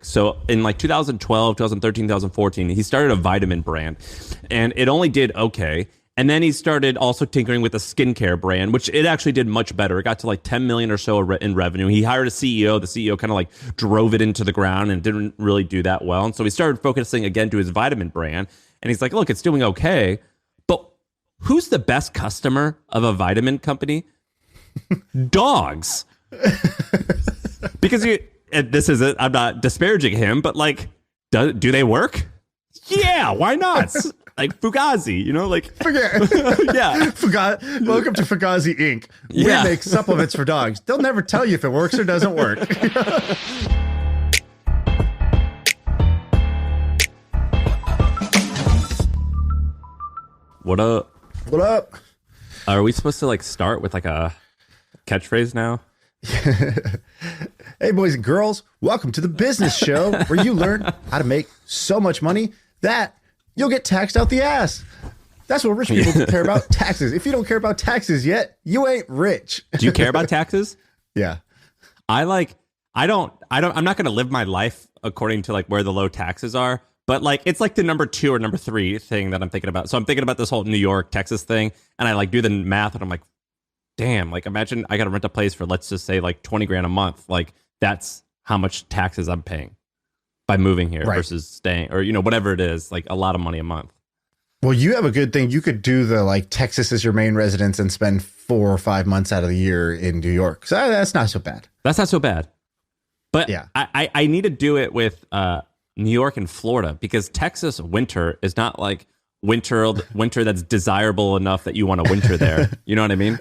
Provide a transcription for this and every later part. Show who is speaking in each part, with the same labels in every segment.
Speaker 1: So in like 2012, 2013, 2014, he started a vitamin brand, and it only did okay. And then he started also tinkering with a skincare brand, which it actually did much better. It got to like 10 million or so in revenue. He hired a CEO. The CEO kind of like drove it into the ground and didn't really do that well. And so he started focusing again to his vitamin brand. And he's like, look, it's doing okay. But who's the best customer of a vitamin company? Dogs. Because this is it. I'm not disparaging him, but like, do they work? Yeah, why not? Like Fugazi, like yeah.
Speaker 2: Welcome to Fugazi Inc. We make supplements for dogs. They'll never tell you if it works or doesn't work.
Speaker 1: What up?
Speaker 2: What up?
Speaker 1: Are we supposed to like start with like a catchphrase now?
Speaker 2: Hey, boys and girls, welcome to the business show where you learn how to make so much money that you'll get taxed out the ass. That's what rich people care about, taxes. If you don't care about taxes yet, you ain't rich.
Speaker 1: Do you care about taxes?
Speaker 2: Yeah.
Speaker 1: I'm not going to live my life according to like where the low taxes are, but like it's like the number 2 or number 3 thing that I'm thinking about. So I'm thinking about this whole New York, Texas thing, and I like do the math and I'm like, damn, like imagine I got to rent a place for, let's just say like 20 grand a month. Like that's how much taxes I'm paying by moving here versus staying, or, whatever it is, like a lot of money a month.
Speaker 2: Well, you have a good thing. You could do the like Texas is your main residence and spend 4 or 5 months out of the year in New York. So that's not so bad.
Speaker 1: That's not so bad. But
Speaker 2: yeah,
Speaker 1: I need to do it with New York and Florida, because Texas winter is not like winter that's desirable enough that you want to winter there. You know what I mean?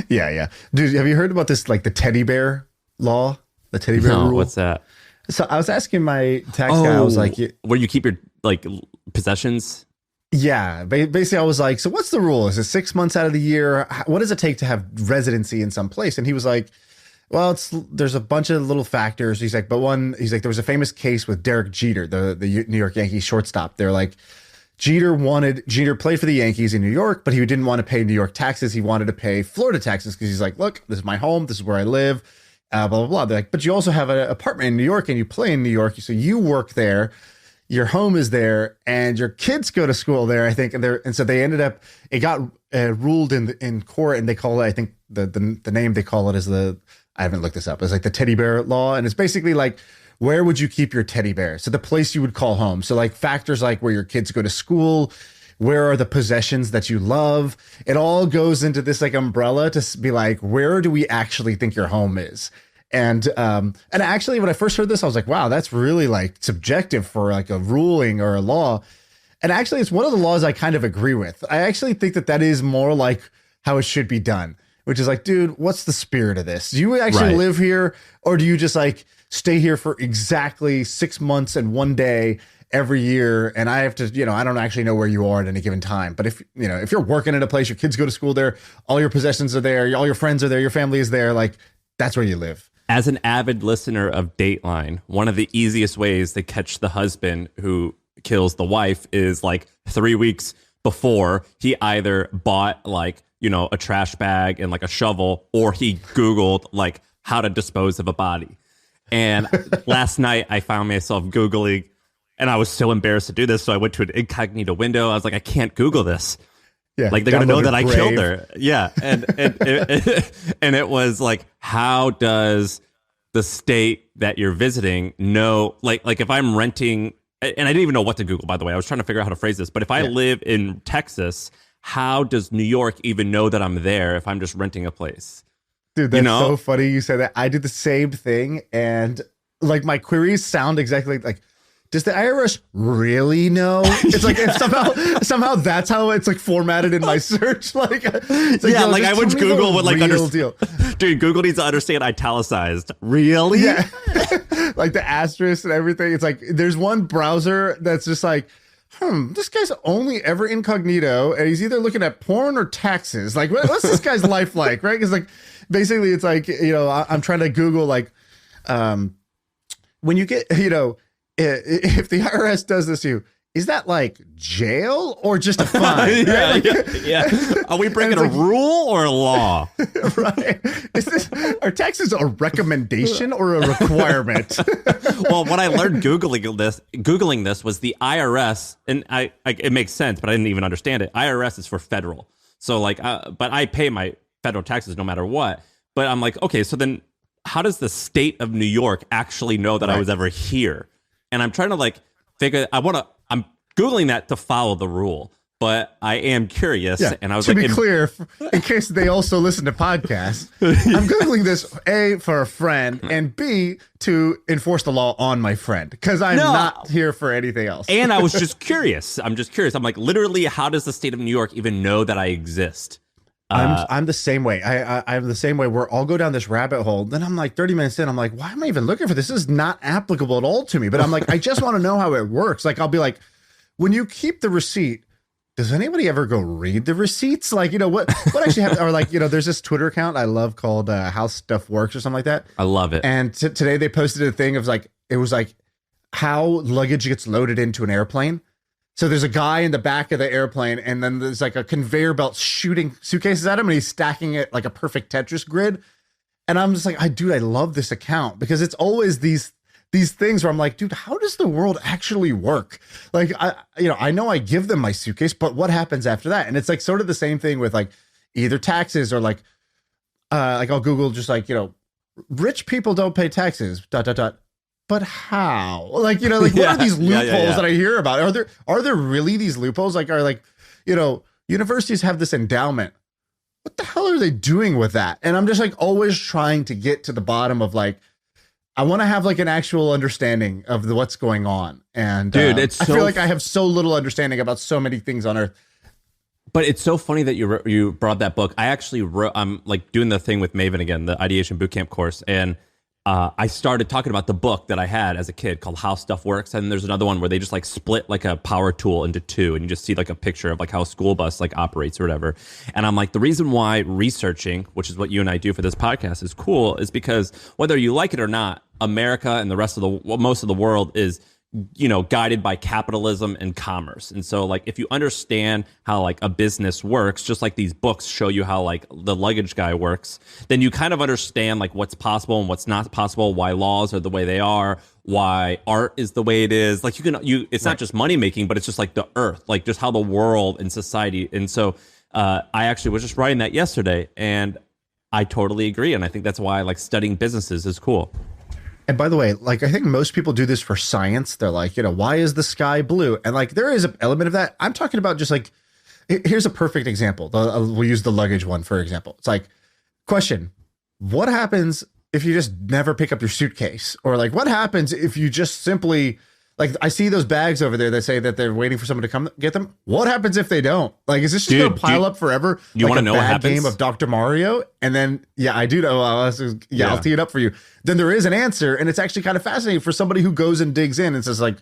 Speaker 2: Yeah. Dude, have you heard about this, like the teddy bear law? The teddy bear rule?
Speaker 1: What's that?
Speaker 2: So I was asking my tax guy, I was like,
Speaker 1: where you keep your like possessions?
Speaker 2: Yeah. Basically, I was like, so what's the rule? Is it 6 months out of the year? What does it take to have residency in some place? And he was like, well, there's a bunch of little factors. He's like, there was a famous case with Derek Jeter, the New York Yankees shortstop. They're like, Jeter played for the Yankees in New York, but he didn't want to pay New York taxes. He wanted to pay Florida taxes because he's like, look, this is my home. This is where I live. Blah, blah, blah. They're like, but you also have an apartment in New York and you play in New York. So you work there. Your home is there and your kids go to school there, I think. And so they ended up, it got ruled in court, and they call it, I think the name they call it is I haven't looked this up. It's like the teddy bear law. And it's basically like, where would you keep your teddy bear? So the place you would call home. So like factors like where your kids go to school, where are the possessions that you love? It all goes into this like umbrella to be like, where do we actually think your home is? And actually when I first heard this, I was like, wow, that's really like subjective for like a ruling or a law. And actually it's one of the laws I kind of agree with. I actually think that is more like how it should be done, which is like, dude, what's the spirit of this? Do you actually live here, or do you just like stay here for exactly 6 months and 1 day every year? And I have to, I don't actually know where you are at any given time. But if you're working at a place, your kids go to school there, all your possessions are there, all your friends are there, your family is there, like that's where you live.
Speaker 1: As an avid listener of Dateline, one of the easiest ways to catch the husband who kills the wife is like 3 weeks before he either bought like, a trash bag and like a shovel, or he Googled like how to dispose of a body. And last night I found myself Googling, and I was so embarrassed to do this. So I went to an incognito window. I was like, I can't Google this.
Speaker 2: Yeah,
Speaker 1: like they're going to know that I killed her. Yeah. And and it was like, how does the state that you're visiting know, like if I'm renting, and I didn't even know what to Google, by the way, I was trying to figure out how to phrase this, but if I live in Texas, how does New York even know that I'm there if I'm just renting a place?
Speaker 2: Dude, that's so funny you said that. I did the same thing, and like my queries sound exactly like, does the IRS really know? It's like if somehow that's how it's like formatted in my search. Like,
Speaker 1: I would Google what like
Speaker 2: deal.
Speaker 1: Dude, Google needs to understand italicized. Really?
Speaker 2: Yeah. Like the asterisk and everything. It's like there's one browser that's just like, this guy's only ever incognito, and he's either looking at porn or taxes. Like, what's this guy's life like, right? Because like basically it's like, I'm trying to Google like when you get, if the IRS does this to you, is that like jail or just a fine?
Speaker 1: Yeah,
Speaker 2: Right? Like,
Speaker 1: yeah. Are we breaking a rule or a law?
Speaker 2: right? Are taxes a recommendation or a requirement?
Speaker 1: Well, what I learned googling this was the IRS, and it makes sense, but I didn't even understand it. IRS is for federal, so like, but I pay my federal taxes no matter what. But I'm like, okay, so then how does the state of New York actually know that I was ever here? And I'm trying to like figure. I'm googling that to follow the rule. But I am curious, and I was
Speaker 2: to be clear, in case they also listen to podcasts, I'm Googling this, A, for a friend, and B, to enforce the law on my friend, because I'm not here for anything else.
Speaker 1: And I was just curious. I'm just curious. I'm like, literally, how does the state of New York even know that I exist?
Speaker 2: I'm the same way. I'm the same way where I'll go down this rabbit hole. Then I'm like 30 minutes in. I'm like, why am I even looking for this? This is not applicable at all to me. But I'm like, I just want to know how it works. Like, I'll be like, when you keep the receipt, does anybody ever go read the receipts? Like, what actually happened? Or like, there's this Twitter account I love called How Stuff Works or something like that.
Speaker 1: I love it.
Speaker 2: And today they posted a thing of like, it was like how luggage gets loaded into an airplane. So there's a guy in the back of the airplane, and then there's like a conveyor belt shooting suitcases at him, and he's stacking it like a perfect Tetris grid. And I'm just like, I love this account, because it's always these things where I'm like, dude, how does the world actually work? Like, I know I give them my suitcase, but what happens after that? And it's like sort of the same thing with like either taxes or like I'll Google just like, rich people don't pay taxes, ... But how? Like, what are these loopholes that I hear about? Are there really these loopholes? Like, universities have this endowment. What the hell are they doing with that? And I'm just like always trying to get to the bottom of like, I want to have like an actual understanding of what's going on. And dude, I feel like I have so little understanding about so many things on earth.
Speaker 1: But it's so funny that you brought that book. I actually I'm like doing the thing with Maven again, the Ideation Bootcamp course. And I started talking about the book that I had as a kid called How Stuff Works. And there's another one where they just like split like a power tool into two, and you just see like a picture of like how a school bus like operates or whatever. And I'm like, the reason why researching, which is what you and I do for this podcast, is cool is because whether you like it or not, America and the rest of most of the world is, guided by capitalism and commerce. And so like, if you understand how like a business works, just like these books show you how like the luggage guy works, then you kind of understand like what's possible and what's not possible, why laws are the way they are, why art is the way it is. Like it's not just money making, but it's just like the earth, like just how the world and society. And so I actually was just writing that yesterday, and I totally agree. And I think that's why like studying businesses is cool.
Speaker 2: And by the way, like, I think most people do this for science. They're like, why is the sky blue? And like, there is an element of that. I'm talking about just like, here's a perfect example. We'll use the luggage one, for example. It's like, question, what happens if you just never pick up your suitcase? Or like, what happens if you just simply, like, I see those bags over there that say that they're waiting for someone to come get them. What happens if they don't? Like, is this just going to pile up forever?
Speaker 1: You want to know what happens?
Speaker 2: Game of Dr. Mario? And then, I do know. I'll tee it up for you. Then there is an answer, and it's actually kind of fascinating for somebody who goes and digs in and says like,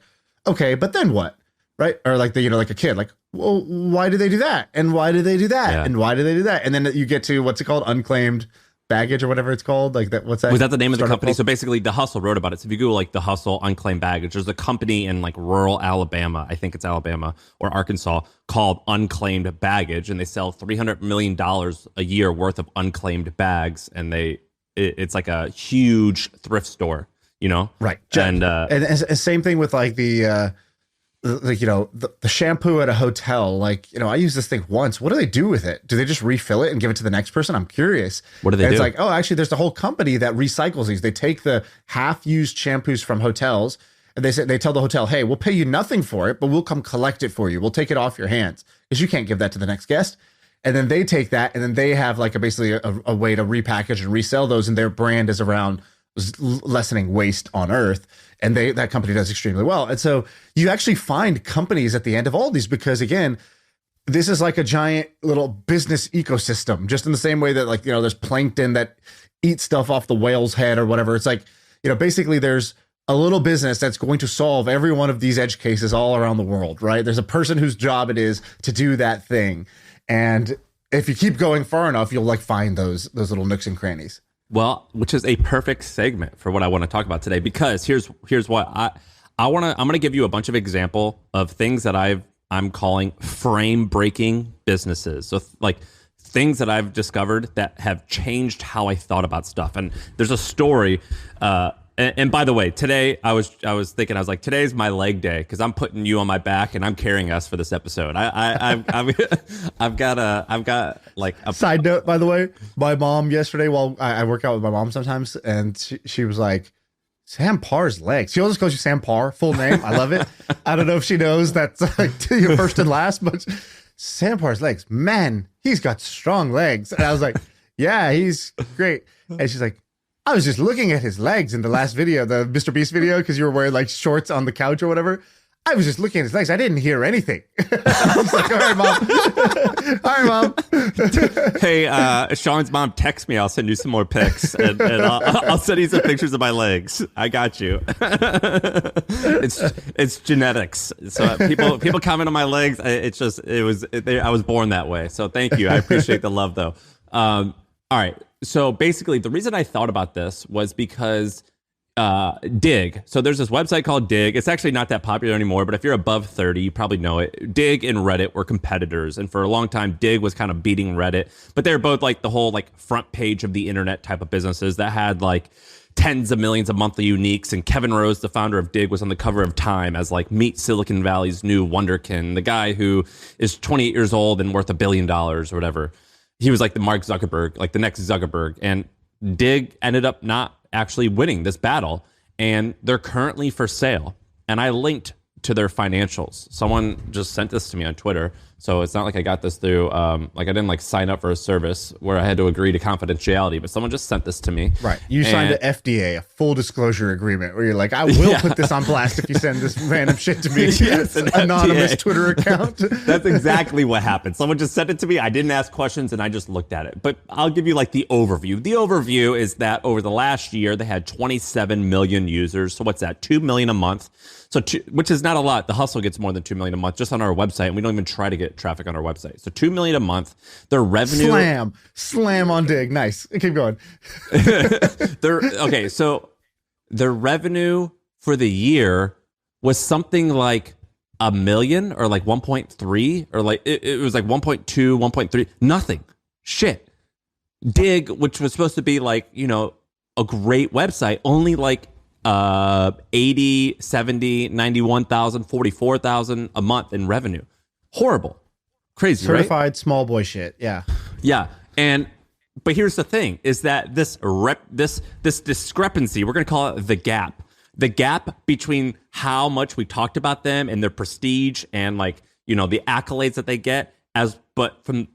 Speaker 2: okay, but then what? Right? Or like like a kid, like, well, why do they do that? And why do they do that? Yeah. And why do they do that? And then you get to, what's it called? Unclaimed Baggage or whatever it's called. Like that. What's that?
Speaker 1: Was that the name of the company? So basically The Hustle wrote about it. So if you Google like The Hustle Unclaimed Baggage, there's a company in like rural Alabama, I think it's Alabama or Arkansas, called Unclaimed Baggage, and they sell $300 million a year worth of unclaimed bags, and it's like a huge thrift store,
Speaker 2: Right.
Speaker 1: And
Speaker 2: same thing with like the shampoo at a hotel. Like, I use this thing once. What do they do with it? Do they just refill it and give it to the next person? I'm curious.
Speaker 1: What do they do?
Speaker 2: It's like, oh, actually, there's a whole company that recycles these. They take the half-used shampoos from hotels, and they tell the hotel, hey, we'll pay you nothing for it, but we'll come collect it for you. We'll take it off your hands because you can't give that to the next guest. And then they take that, and then they have like basically a way to repackage and resell those, and their brand is around lessening waste on Earth. And that company does extremely well. And so you actually find companies at the end of all these, because again, this is like a giant little business ecosystem, just in the same way that like, there's plankton that eats stuff off the whale's head or whatever. It's like, basically there's a little business that's going to solve every one of these edge cases all around the world, right? There's a person whose job it is to do that thing. And if you keep going far enough, you'll like find those little nooks and crannies. Well,
Speaker 1: which is a perfect segment for what I want to talk about today, because here's what I'm gonna give you a bunch of example of things that I'm calling frame breaking businesses. So like things that I've discovered that have changed how I thought about stuff. And there's a story. And by the way, today I was thinking, I was like, today's my leg day because I'm putting you on my back and I'm carrying us for this episode. I've got like a
Speaker 2: side note, by the way, my mom yesterday, while I work out with my mom sometimes, and she was like, Sam Parr's legs. She always calls you Sam Parr, full name. I love it. I don't know if she knows that's like your first and last, but Sam Parr's legs, man, he's got strong legs. And I was like, yeah, he's great. And she's like, I was just looking at his legs in the last video, the Mr. Beast video, because you were wearing like shorts on the couch or whatever. I was just looking at his legs. I didn't hear anything. I was like, all right, mom. All right, mom.
Speaker 1: Hey, Sean's mom texts me. I'll send you some more pics, and I'll send you some pictures of my legs. I got you. It's genetics. So people comment on my legs. I was born that way. So thank you. I appreciate the love, though. All right. So basically, the reason I thought about this was because Dig. So there's this website called Dig. It's actually not that popular anymore, but if you're above 30, you probably know it. Dig and Reddit were competitors, and for a long time, Dig was kind of beating Reddit. But they're both like the whole like front page of the internet type of businesses that had like tens of millions of monthly uniques. And Kevin Rose, the founder of Dig, was on the cover of Time as like meet Silicon Valley's new wonderkin, the guy who is 28 years old and worth $1 billion or whatever. He was like the Mark Zuckerberg, like the next Zuckerberg. And Dig ended up not actually winning this battle. And they're currently for sale. And I linked to their financials. Someone just sent this to me on Twitter. So it's not like I got this through, like I didn't like sign up for a service where I had to agree to confidentiality, but someone just sent this to me.
Speaker 2: Right. You signed an FDA, a full disclosure agreement, where you're like, I will put this on blast if you send this random shit to me.
Speaker 1: Yes, an
Speaker 2: anonymous
Speaker 1: FDA.
Speaker 2: Twitter account.
Speaker 1: That's exactly what happened. Someone just sent it to me. I didn't ask questions and I just looked at it. But I'll give you like the overview. The overview is that over the last year, they had 27 million users. So what's that? 2 million a month. So, which is not a lot. The Hustle gets more than 2 million a month just on our website, and we don't even try to get traffic on our website. So 2 million a month. Their revenue
Speaker 2: slam on Dig. Nice. Keep going.
Speaker 1: Okay, so their revenue for the year was something like a million or like 1.3 or like it was like 1.2, 1.3. Nothing. Shit. Dig, which was supposed to be like, you know, a great website, only like 80, 70, 91,000, 44,000 a month in revenue. Horrible. Crazy,
Speaker 2: certified
Speaker 1: right?
Speaker 2: Small boy shit. Yeah.
Speaker 1: Yeah. But here's the thing is that this discrepancy, we're going to call it the gap between how much we talked about them and their prestige and like, you know, the accolades that they get but the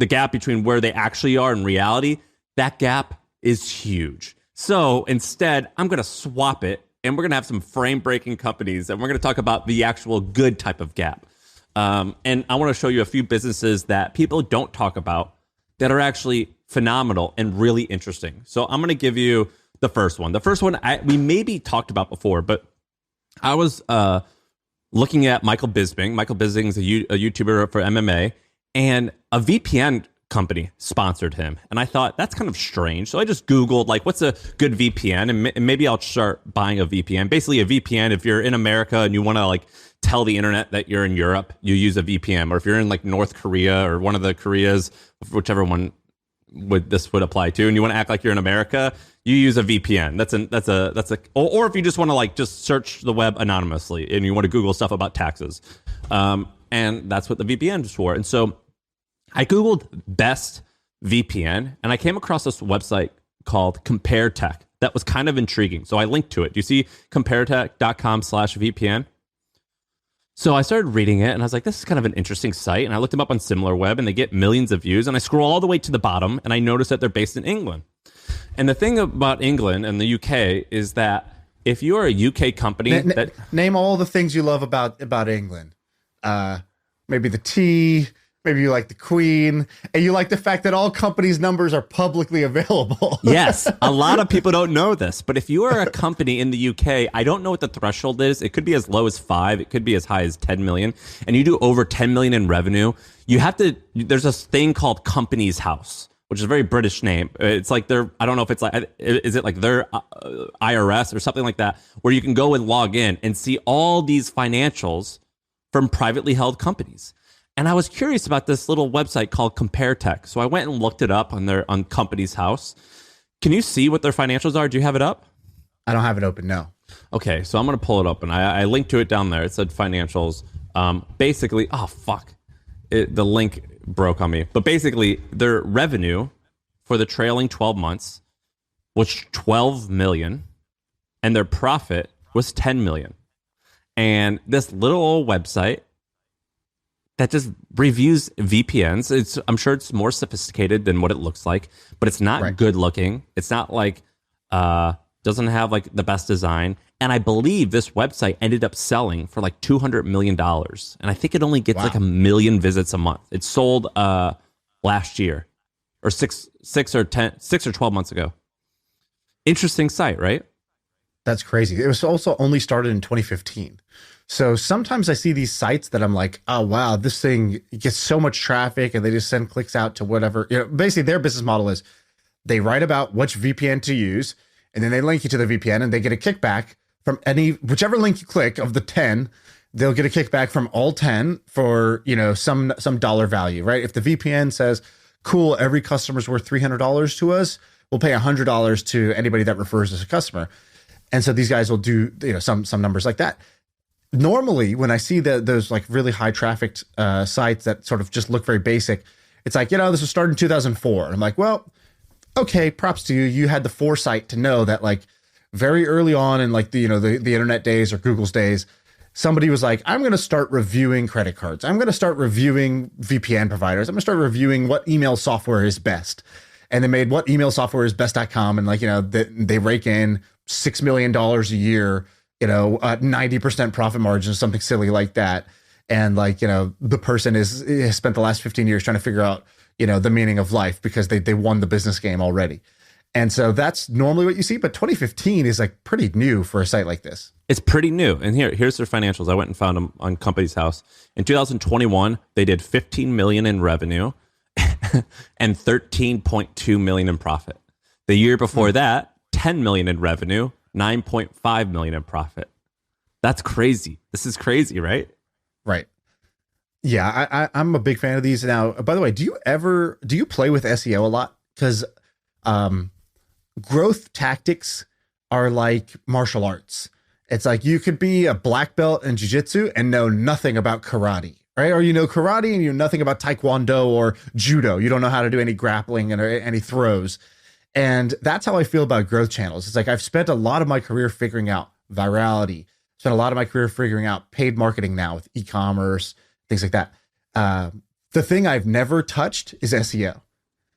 Speaker 1: gap between where they actually are in reality, that gap is huge. So instead, I'm going to swap it, and we're going to have some frame-breaking companies, and we're going to talk about the actual good type of gap. And I want to show you a few businesses that people don't talk about that are actually phenomenal and really interesting. So I'm going to give you the first one. The first one we maybe talked about before, but I was looking at Michael Bisping. Michael Bisping is a YouTuber for MMA, and a VPN company sponsored him, and I thought that's kind of strange. So I just Googled like what's a good VPN, and maybe I'll start buying a VPN. Basically, a VPN, if you're in America and you want to like tell the internet that you're in Europe, you use a VPN. Or if you're in like North Korea or one of the Koreas, whichever one this would apply to, and you want to act like you're in America, you use a VPN. Or if you just want to like just search the web anonymously and you want to Google stuff about taxes, and that's what the VPN is for. And so I Googled best VPN, and I came across this website called Comparitech that was kind of intriguing. So I linked to it. Do you see comparitech.com/VPN? So I started reading it, and I was like, this is kind of an interesting site. And I looked them up on SimilarWeb, and they get millions of views. And I scroll all the way to the bottom, and I notice that they're based in England. And the thing about England and the UK is that if you're a UK company...
Speaker 2: Name all the things you love about England. Maybe the tea... Maybe you like the Queen, and you like the fact that all companies' numbers are publicly available.
Speaker 1: Yes, a lot of people don't know this, but if you are a company in the UK, I don't know what the threshold is. It could be as low as 5, it could be as high as 10 million, and you do over 10 million in revenue, you have to. There's this thing called Companies House, which is a very British name. It's like their, I don't know if it's like, is it like their IRS or something like that, where you can go and log in and see all these financials from privately held companies. And I was curious about this little website called Comparitech. So I went and looked it up on Company's House. Can you see what their financials are? Do you have it up?
Speaker 2: I don't have it open, no.
Speaker 1: Okay, so I'm going to pull it up, and I linked to it down there. It said financials. Basically, oh, fuck. The link broke on me. But basically, their revenue for the trailing 12 months was 12 million, and their profit was 10 million. And this little old website that just reviews VPNs, I'm sure it's more sophisticated than what it looks like, but it's not good looking. It's not like, doesn't have like the best design. And I believe this website ended up selling for like $200 million. And I think it only gets like 1 million visits a month. It sold last year or 6 or 12 months ago. Interesting site, right?
Speaker 2: That's crazy. It was also only started in 2015. So sometimes I see these sites that I'm like, oh, wow, this thing gets so much traffic and they just send clicks out to whatever. You know, basically, their business model is they write about which VPN to use, and then they link you to the VPN and they get a kickback from whichever link you click of the 10, they'll get a kickback from all 10 for, you know, some dollar value, right? If the VPN says, cool, every customer's worth $300 to us, we'll pay $100 to anybody that refers as a customer. And so these guys will do, you know, some numbers like that. Normally, when I see those like really high trafficked sites that sort of just look very basic, it's like, you know, this was started in 2004. And I'm like, well, okay, props to you. You had the foresight to know that like very early on in like the, you know, the internet days or Google's days, somebody was like, I'm going to start reviewing credit cards. I'm going to start reviewing VPN providers. I'm going to start reviewing what email software is best. And they made what email software is best.com. And like, you know, they rake in $6 million a year, you know, 90% profit margins, something silly like that. And like, you know, the person has spent the last 15 years trying to figure out, you know, the meaning of life because they won the business game already. And so that's normally what you see. But 2015 is like pretty new for a site like this. It's
Speaker 1: pretty new. And here's their financials. I went and found them on Company's House. In 2021, they did 15 million in revenue and 13.2 million in profit. The year before that, 10 million in revenue, 9.5 million in profit. That's crazy. This is crazy, right?
Speaker 2: Right. Yeah, I'm a big fan of these. Now, by the way, do you play with SEO a lot? Because growth tactics are like martial arts. It's like you could be a black belt in jiu-jitsu and know nothing about karate, right? Or you know karate and you know nothing about taekwondo or judo. You don't know how to do any grappling and any throws. And that's how I feel about growth channels. It's like I've spent a lot of my career figuring out virality, spent a lot of my career figuring out paid marketing now with e-commerce, things like that. The thing I've never touched is SEO.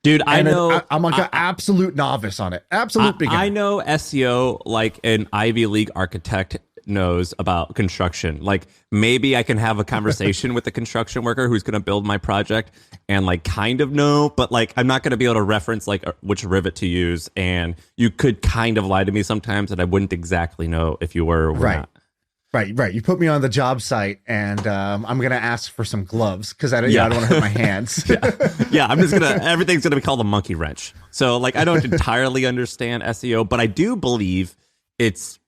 Speaker 1: Dude, I know.
Speaker 2: I'm like an absolute novice on it. Absolute beginner.
Speaker 1: I know SEO like an Ivy League architect knows about construction. Like maybe I can have a conversation with the construction worker who's going to build my project and like kind of know, but like I'm not going to be able to reference like which rivet to use. And you could kind of lie to me sometimes and I wouldn't exactly know if you were or were not.
Speaker 2: Right. You put me on the job site and I'm going to ask for some gloves because I don't want to hurt my hands.
Speaker 1: Yeah, I'm just everything's going to be called a monkey wrench. So like, I don't entirely understand SEO, but I do believe it's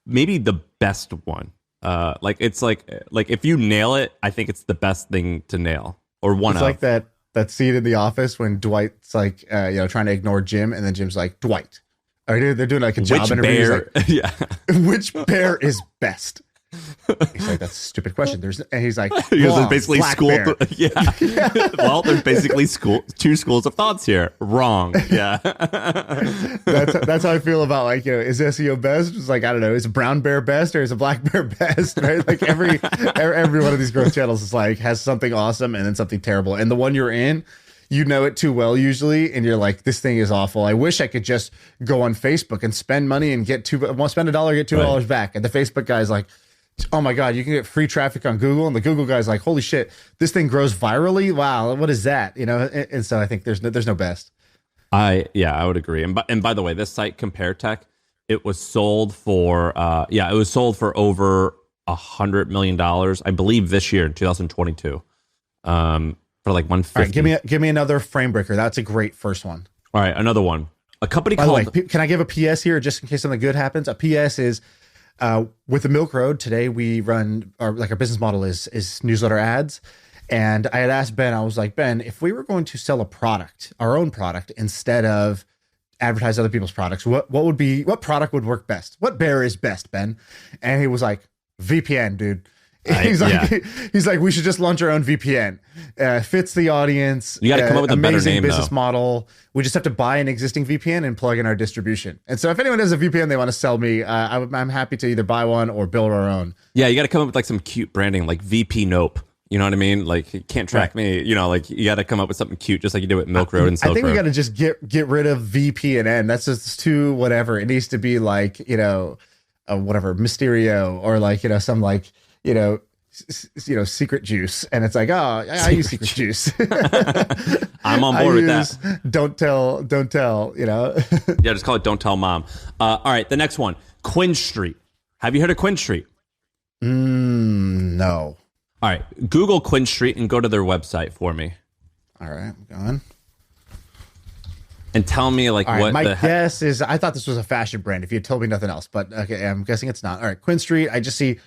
Speaker 1: maybe the best one. Like it's like if you nail it, I think it's the best thing to nail or one
Speaker 2: it's
Speaker 1: of.
Speaker 2: It's like that scene in The Office when Dwight's like, trying to ignore Jim and then Jim's like, Dwight. They're doing like a job interview. Like, which bear is best? He's like, that's a stupid question. And he's like,
Speaker 1: there's basically Well, there's basically two schools of thoughts here. Wrong. Yeah.
Speaker 2: that's how I feel about like, is SEO best? It's like, I don't know, is a brown bear best or is a black bear best? Right? Like every one of these growth channels is like has something awesome and then something terrible. And the one you're in, you know it too well usually, and you're like, this thing is awful. I wish I could just go on Facebook and spend money and spend $1, get $2 back. And the Facebook guy's like, oh my God, you can get free traffic on Google. And the Google guy's like, holy shit, this thing grows virally. Wow, what is that? And so I think there's no best.
Speaker 1: I would agree. And by the way, this site Comparitech, it was sold for over $100 million, I believe, this year in 2022. for like 150.
Speaker 2: All right, give me another frame breaker. That's a great first one.
Speaker 1: All right, another one. A company
Speaker 2: By
Speaker 1: called...
Speaker 2: the way, can I give a PS here just in case something good happens? A PS is with the Milk Road today. We run our business model is newsletter ads, and I had asked Ben. I was like, Ben, if we were going to sell a product, our own product, instead of advertise other people's products, what product would work best? What bear is best, Ben? And he was like, VPN, dude. He's like, we should just launch our own VPN. Fits the audience.
Speaker 1: You got to come up with a better name,
Speaker 2: business
Speaker 1: though.
Speaker 2: model. We just have to buy an existing VPN and plug in our distribution. And so if anyone has a VPN they want to sell me, I'm happy to either buy one or build our own.
Speaker 1: Yeah, you got to come up with like some cute branding, like VP Nope. You know what I mean? Like, you can't track me. You know, like, you got to come up with something cute, just like you did with Milk Road and Silk Road.
Speaker 2: I think we got to just get rid of VP and N. That's just too whatever. It needs to be like, whatever, Mysterio, or like, some like, secret juice. And it's like, oh, I use secret juice.
Speaker 1: I'm on board with that.
Speaker 2: Don't tell,
Speaker 1: Yeah, just call it Don't Tell Mom. All right, the next one, Quinstreet. Have you heard of Quinstreet?
Speaker 2: No.
Speaker 1: All right, Google Quinstreet and go to their website for me.
Speaker 2: All right, I'm going.
Speaker 1: And tell me like what
Speaker 2: my guess is, I thought this was a fashion brand if you had told me nothing else, but okay, I'm guessing it's not. All right, Quinstreet, I just see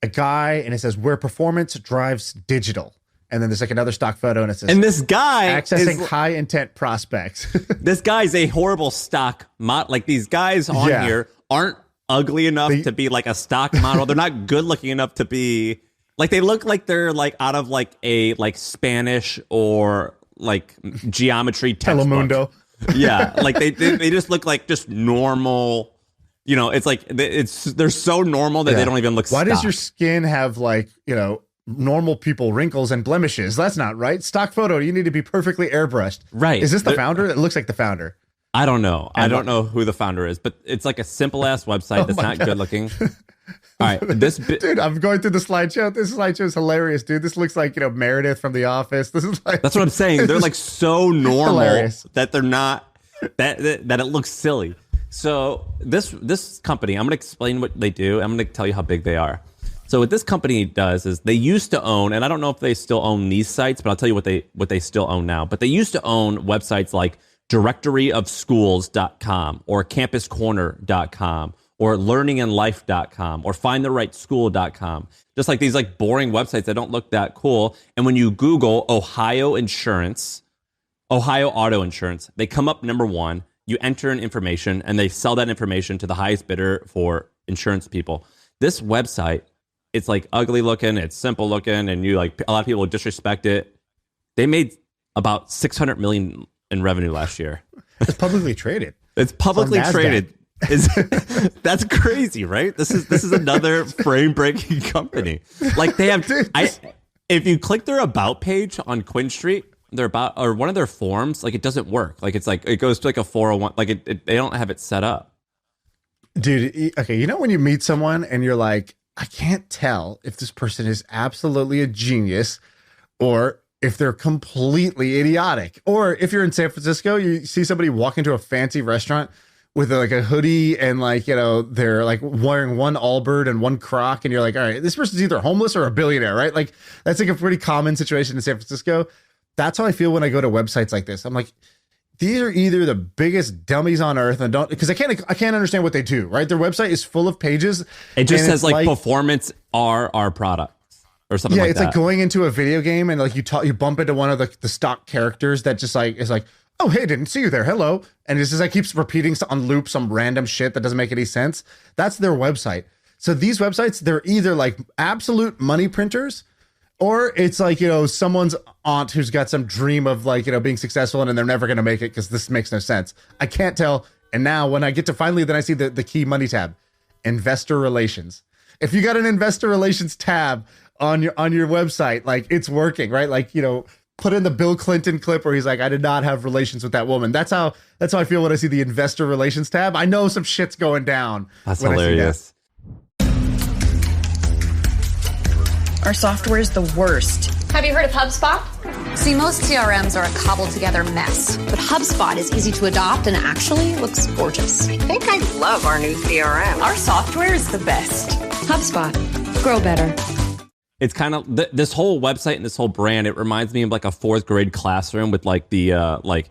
Speaker 2: a guy and it says where performance drives digital. And then there's like another stock photo and it says,
Speaker 1: and this guy
Speaker 2: accessing high intent prospects.
Speaker 1: This guy's a horrible stock model. Like, these guys on here aren't ugly enough to be like a stock model. They're not good looking enough to be like, they look like they're like out of like a like Spanish or like geometry textbook.
Speaker 2: Telemundo.
Speaker 1: Yeah, like they just look like just normal. It's like they're so normal that they don't even look.
Speaker 2: Why
Speaker 1: stock.
Speaker 2: does your skin have like normal people wrinkles and blemishes? That's not right. Stock photo. You need to be perfectly airbrushed.
Speaker 1: Right.
Speaker 2: Is this the founder? It looks like the founder.
Speaker 1: I don't know. I don't know who the founder is, but it's like a simple ass website that's not good looking. All right,
Speaker 2: dude, I'm going through the slideshow. This slideshow is hilarious, dude. This looks like Meredith from The Office. This is like,
Speaker 1: that's what I'm saying. They're like so normal that they're not that it looks silly. So this company, I'm going to explain what they do. I'm going to tell you how big they are. So what this company does is they used to own, and I don't know if they still own these sites, but I'll tell you what they still own now. But they used to own websites like directoryofschools.com or campuscorner.com or learningandlife.com or findtherightschool.com. Just like these like boring websites that don't look that cool. And when you Google Ohio Auto Insurance, they come up number one. You enter in information and they sell that information to the highest bidder for insurance people. This website, it's like ugly looking, it's simple looking, and a lot of people disrespect it. They made about 600 million in revenue last year.
Speaker 2: It's publicly traded.
Speaker 1: It's publicly traded. That's crazy, right? This is another frame breaking company. Like, they have, if you click their about page on Quinstreet, their about, or one of their forms, like, it doesn't work. Like, it's like it goes to like a 401. Like, they don't have it set up.
Speaker 2: Dude, okay, when you meet someone and you're like, I can't tell if this person is absolutely a genius or if they're completely idiotic. Or if you're in San Francisco, you see somebody walk into a fancy restaurant with like a hoodie and like, they're like wearing one Allbird and one Croc, and you're like, all right, this person's either homeless or a billionaire, right? Like, that's like a pretty common situation in San Francisco. That's how I feel when I go to websites like this. I'm like, these are either the biggest dummies on earth and because I can't understand what they do, right? Their website is full of pages.
Speaker 1: It just says like performance are our products or something like that. Yeah,
Speaker 2: it's like going into a video game and like you bump into one of the stock characters that just like is like, oh, hey, didn't see you there. Hello. And it's just like keeps repeating on loop some random shit that doesn't make any sense. That's their website. So these websites, they're either like absolute money printers, or it's like, someone's aunt who's got some dream of like, being successful and they're never going to make it because this makes no sense. I can't tell. And now when I get to finally, then I see the key money tab, investor relations. If you got an investor relations tab on your website, like, it's working, right? Like, put in the Bill Clinton clip where he's like, I did not have relations with that woman. That's how I feel when I see the investor relations tab. I know some shit's going down.
Speaker 1: That's hilarious.
Speaker 3: Our software is the worst.
Speaker 4: Have you heard of HubSpot?
Speaker 5: See, most CRMs are a cobbled together mess, but HubSpot is easy to adopt and actually looks gorgeous.
Speaker 3: I think I love our new CRM. Our software is the best.
Speaker 5: HubSpot. Grow better.
Speaker 1: it's kind of this whole website and this whole brand. It reminds me of like a fourth grade classroom with like the like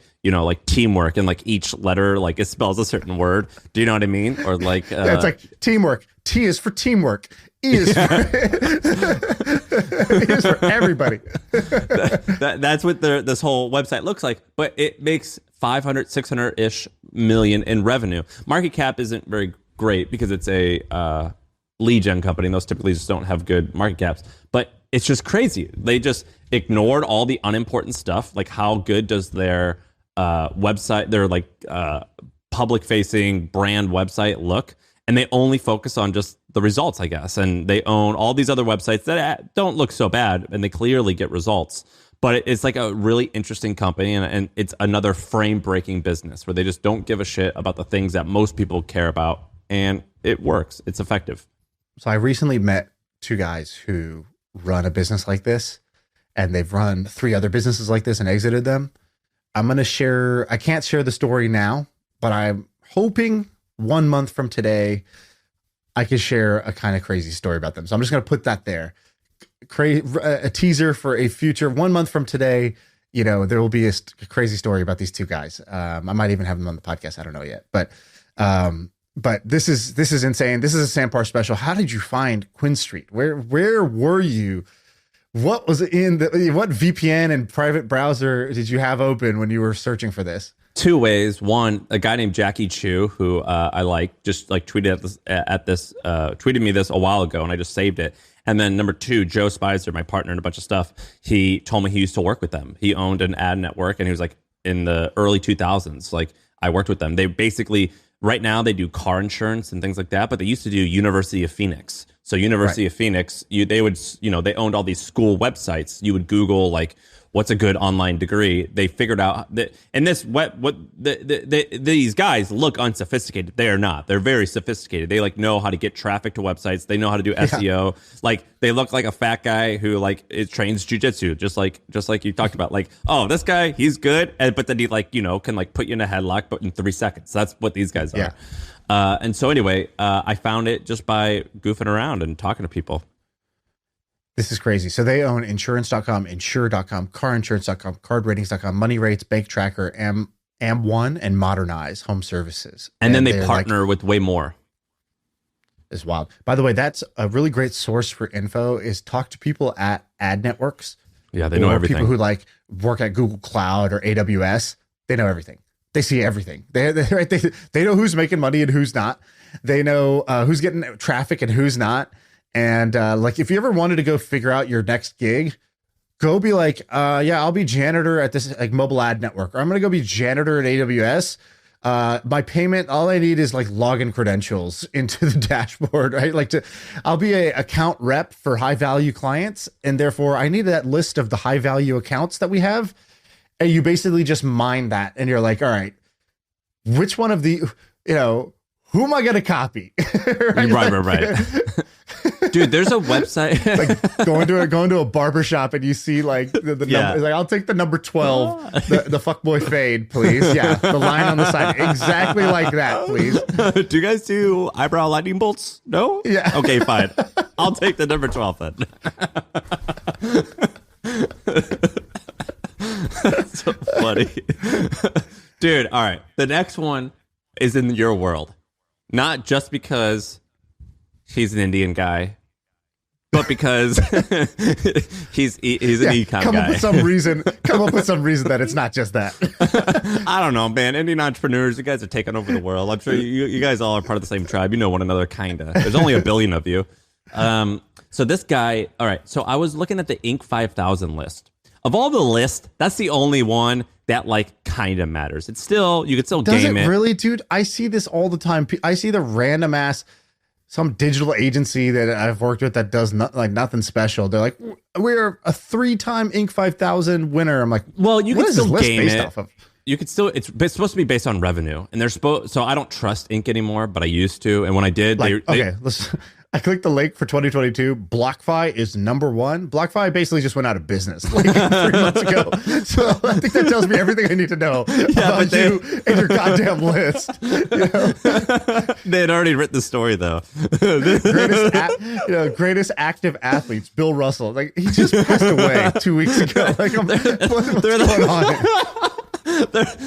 Speaker 1: teamwork, and like each letter like it spells a certain word. Do you know what I mean? Or like
Speaker 2: yeah, it's like teamwork. T is for teamwork. E is for, e is for everybody.
Speaker 1: That's what this whole website looks like. But it makes 500, 600 ish million in revenue. Market cap isn't very great because it's a lead gen company, and those typically just don't have good market caps. But it's just crazy. They just ignored all the unimportant stuff, like how good does their website, their like public facing brand website look, and they only focus on just the results, I guess. And they own all these other websites that don't look so bad, and they clearly get results. But it's like a really interesting company, and it's another frame-breaking business where they just don't give a shit about the things that most people care about, and it works. It's effective.
Speaker 2: So I recently met two guys who run a business like this, and they've run 3 other businesses like this and exited them. I'm going to share, I can't share the story now, but I'm hoping 1 month from today, I can share a kind of crazy story about them. So I'm just going to put that there. A teaser for a future 1 month from today. You know, there will be a crazy story about these two guys. I might even have them on the podcast. I don't know yet, but this is insane. This is a Shaan Puri special. How did you find Quinstreet? Where were you? What was what VPN and private browser did you have open when you were searching for this?
Speaker 1: 2 ways. One, a guy named Jackie Chu, who I like, just like tweeted tweeted me this a while ago, and I just saved it. And then number 2, Joe Spicer, my partner in a bunch of stuff, he told me he used to work with them. He owned an ad network, and he was like in the early 2000s. Like I worked with them. They basically, right now they do car insurance and things like that, but they used to do University of Phoenix. So University of Phoenix, they owned all these school websites. You would Google like, what's a good online degree? They figured out that, and these guys look unsophisticated. They are not. They're very sophisticated. They like know how to get traffic to websites. They know how to do SEO. Like they look like a fat guy who like trains jujitsu, just like you talked about. Like, oh, this guy, he's good, but then he can like put you in a headlock, but in 3 seconds. That's what these guys are.
Speaker 2: Yeah.
Speaker 1: And so anyway, I found it just by goofing around and talking to people.
Speaker 2: This is crazy. So they own insurance.com, insure.com, carinsurance.com, cardratings.com, money rates, bank tracker, Am1, and Modernize home services.
Speaker 1: And then they partner with way more.
Speaker 2: It's wild. By the way, that's a really great source for info is talk to people at ad networks.
Speaker 1: Yeah, they know everything.
Speaker 2: People who like work at Google Cloud or AWS, they know everything. They see everything. They know who's making money and who's not. They know who's getting traffic and who's not. And like, if you ever wanted to go figure out your next gig, go be like, yeah, I'll be janitor at this like mobile ad network, or I'm going to go be janitor at AWS. My payment, all I need is like login credentials into the dashboard, right? I'll be a account rep for high value clients. And therefore I need that list of the high value accounts that we have. And you basically just mine that. And you're like, all right, which one of the, who am I going to copy?
Speaker 1: Right. Dude, there's a website
Speaker 2: like going to a barbershop and you see like the number, like I'll take the number 12, the fuckboy fade, please. Yeah, the line on the side, exactly like that, please.
Speaker 1: Do you guys do eyebrow lightning bolts? No?
Speaker 2: Yeah.
Speaker 1: Okay, fine. I'll take the number 12 then. That's so funny. Dude, all right. The next one is in your world. Not just because he's an Indian guy, but because he's an econ guy.
Speaker 2: Come up with some reason that it's not just that.
Speaker 1: I don't know, man. Indian entrepreneurs, you guys are taking over the world. I'm sure you guys all are part of the same tribe. You know one another, kinda. There's only 1 billion of you. So this guy, all right. So I was looking at the Inc. 5000 list. Of all the lists, that's the only one that like kind of matters. It's still, you could still
Speaker 2: Does
Speaker 1: game it.
Speaker 2: Does it really, dude? I see this all the time. I see the random ass, some digital agency that I've worked with that does nothing special. They're like, we're a 3-time Inc. 5000 winner. I'm like,
Speaker 1: well, you can still game it.
Speaker 2: Off of?
Speaker 1: You could still, it's supposed to be based on revenue, and they're supposed. So I don't trust Inc. anymore, but I used to, and when I did,
Speaker 2: okay, let's. I clicked the link for 2022. BlockFi is #1. BlockFi basically just went out of business like 3 months ago. So I think that tells me everything I need to know about you and your goddamn list.
Speaker 1: They had already written the story though.
Speaker 2: Greatest active athletes, Bill Russell. Like he just passed away 2 weeks ago. Like what's going on here?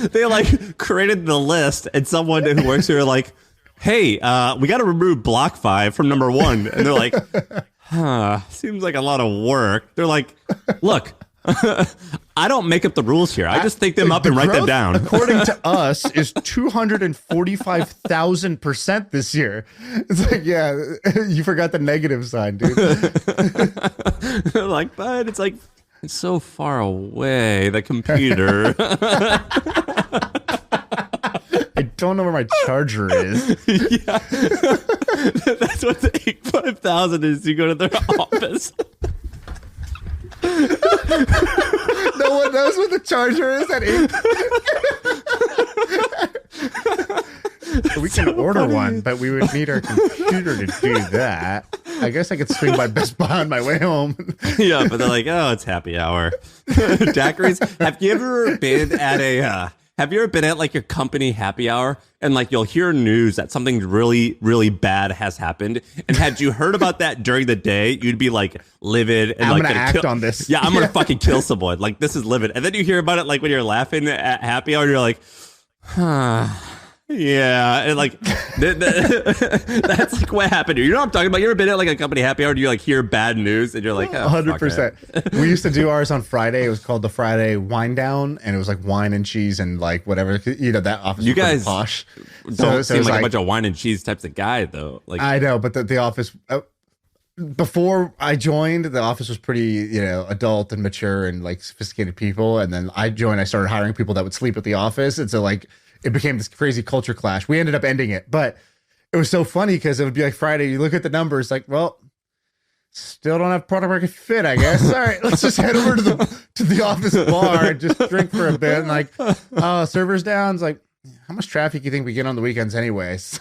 Speaker 1: They like created the list, and someone who works here like, hey, we got to remove BlockFi from #1. And they're like, seems like a lot of work. They're like, look, I don't make up the rules here. I just think them up and write them down.
Speaker 2: According to us, is 245,000% this year. It's like, yeah, you forgot the negative sign, dude.
Speaker 1: Like, but it's like, it's so far away, the computer.
Speaker 2: I don't know where my charger is.
Speaker 1: Yeah. That's what the 85,000 is. You go to their office.
Speaker 2: No one knows what the charger is at 8. We can order one, but we would need our computer to do that. I guess I could swing by Best Buy on my way home.
Speaker 1: Yeah, but they're like, oh, it's happy hour. Daiquiris. Have you ever been at like your company happy hour and like you'll hear news that something really, really bad has happened? And had you heard about that during the day, you'd be like livid and
Speaker 2: I'm
Speaker 1: like
Speaker 2: gonna act on this.
Speaker 1: Yeah, I'm gonna fucking kill someone. Like this is livid. And then you hear about it like when you're laughing at happy hour and you're like, yeah, and like that's like what happened here. You know what I'm talking about? You ever been at like a company happy hour and you like hear bad news and you're like,
Speaker 2: 100%. We used to do ours on Friday. It was called the Friday Wine Down, and it was like wine and cheese and like whatever. You know, that office.
Speaker 1: You guys
Speaker 2: posh.
Speaker 1: Don't seem like a bunch of wine and cheese types of guy though. Like
Speaker 2: I know, but the office. Before I joined, the office was pretty, adult and mature and like sophisticated people. And then I joined, I started hiring people that would sleep at the office. And so like it became this crazy culture clash. We ended up ending it, but it was so funny because it would be like Friday. You look at the numbers like, well, still don't have product market fit, I guess. All right, let's just head over to the office bar and just drink for a bit. And like, server's down. It's like, how much traffic you think we get on the weekends anyways?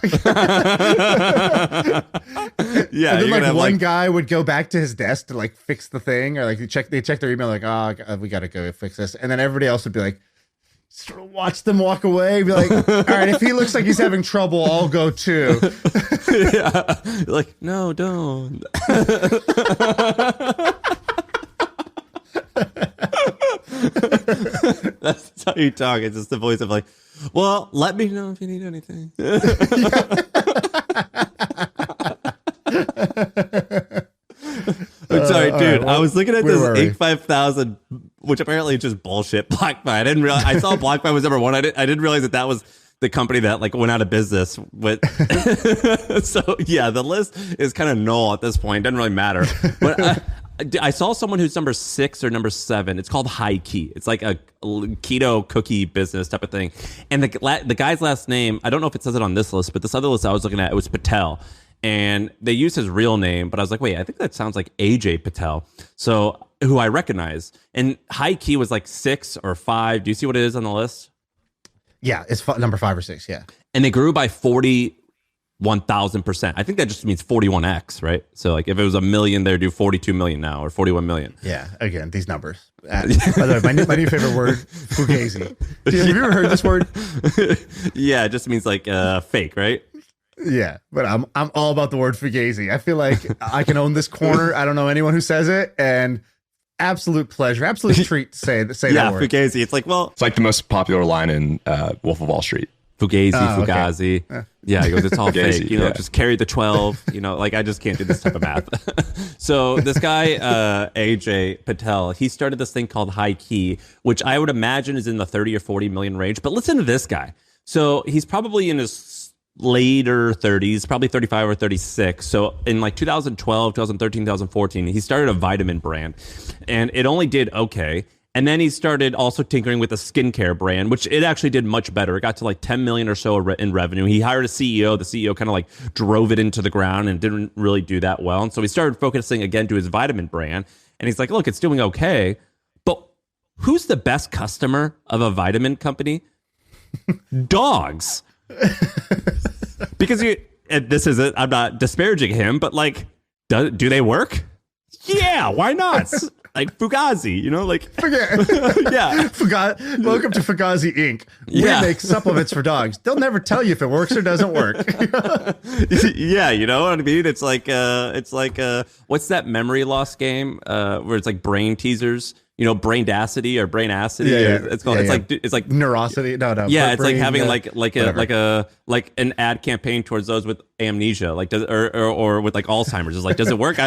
Speaker 1: Yeah.
Speaker 2: And then like one guy would go back to his desk to like fix the thing, or like they check their email like, we got to go fix this. And then everybody else would be like, sort of watch them walk away, be like, all right, if he looks like he's having trouble, I'll go too.
Speaker 1: Yeah. Like, no, don't. That's how you talk. It's just the voice of like, well, let me know if you need anything. I'm sorry, dude. I was looking at this 85,000, which apparently is just bullshit. BlockFi. I didn't realize. I saw BlockFi was #1. I didn't realize that was the company that like went out of business with. So yeah, the list is kind of null at this point. Doesn't really matter. But I saw someone who's #6 or #7. It's called Highkey. It's like a keto cookie business type of thing. And the guy's last name, I don't know if it says it on this list, but this other list I was looking at, it was Patel. And they used his real name, but I was like, wait, I think that sounds like AJ Patel. So who I recognize. And Highkey was like 6 or 5. Do you see what it is on the list?
Speaker 2: Yeah, it's number 5 or 6. Yeah.
Speaker 1: And they grew by 41,000%. I think that just means 41x, right? So like if it was $1 million, they'd do 42 million now, or 41 million.
Speaker 2: Yeah. Again, these numbers. By the way, my new favorite word, fugazi. Have you ever heard this word?
Speaker 1: Yeah, it just means like fake, right?
Speaker 2: Yeah, but I'm all about the word fugazi. I feel like I can own this corner. I don't know anyone who says it, and absolute pleasure, absolute treat to say that word.
Speaker 1: Fugazi. It's like, well,
Speaker 4: it's like the most popular line in Wolf of Wall Street.
Speaker 1: Fugazi, Fugazi.
Speaker 2: Okay.
Speaker 1: Yeah, he goes, it's all
Speaker 4: Fugazi,
Speaker 1: fake. Just carry the 12. Like I just can't do this type of math. So this guy, AJ Patel, he started this thing called Highkey, which I would imagine is in the 30 or 40 million range. But listen to this guy. So he's probably in his later 30s, probably 35 or 36. So in like 2012, 2013, 2014, he started a vitamin brand, and it only did okay. And then he started also tinkering with a skincare brand, which it actually did much better. It got to like 10 million or so in revenue. He hired a CEO. The CEO kind of like drove it into the ground and didn't really do that well. And so he started focusing again to his vitamin brand. And he's like, look, it's doing okay. But who's the best customer of a vitamin company? Dogs. Because this is it. I'm not disparaging him, but like, do they work? Yeah, why not? Like Fugazi, like yeah.
Speaker 2: Welcome to Fugazi Inc. We make supplements for dogs. They'll never tell you if it works or doesn't work.
Speaker 1: Yeah, you know what I mean? It's like what's that memory loss game where it's like brain teasers? Braindacity or brain acid. It's called. It's like
Speaker 2: neurosity. No.
Speaker 1: Yeah, it's like having like an ad campaign towards those with amnesia, like or with like Alzheimer's. It's like, does it work?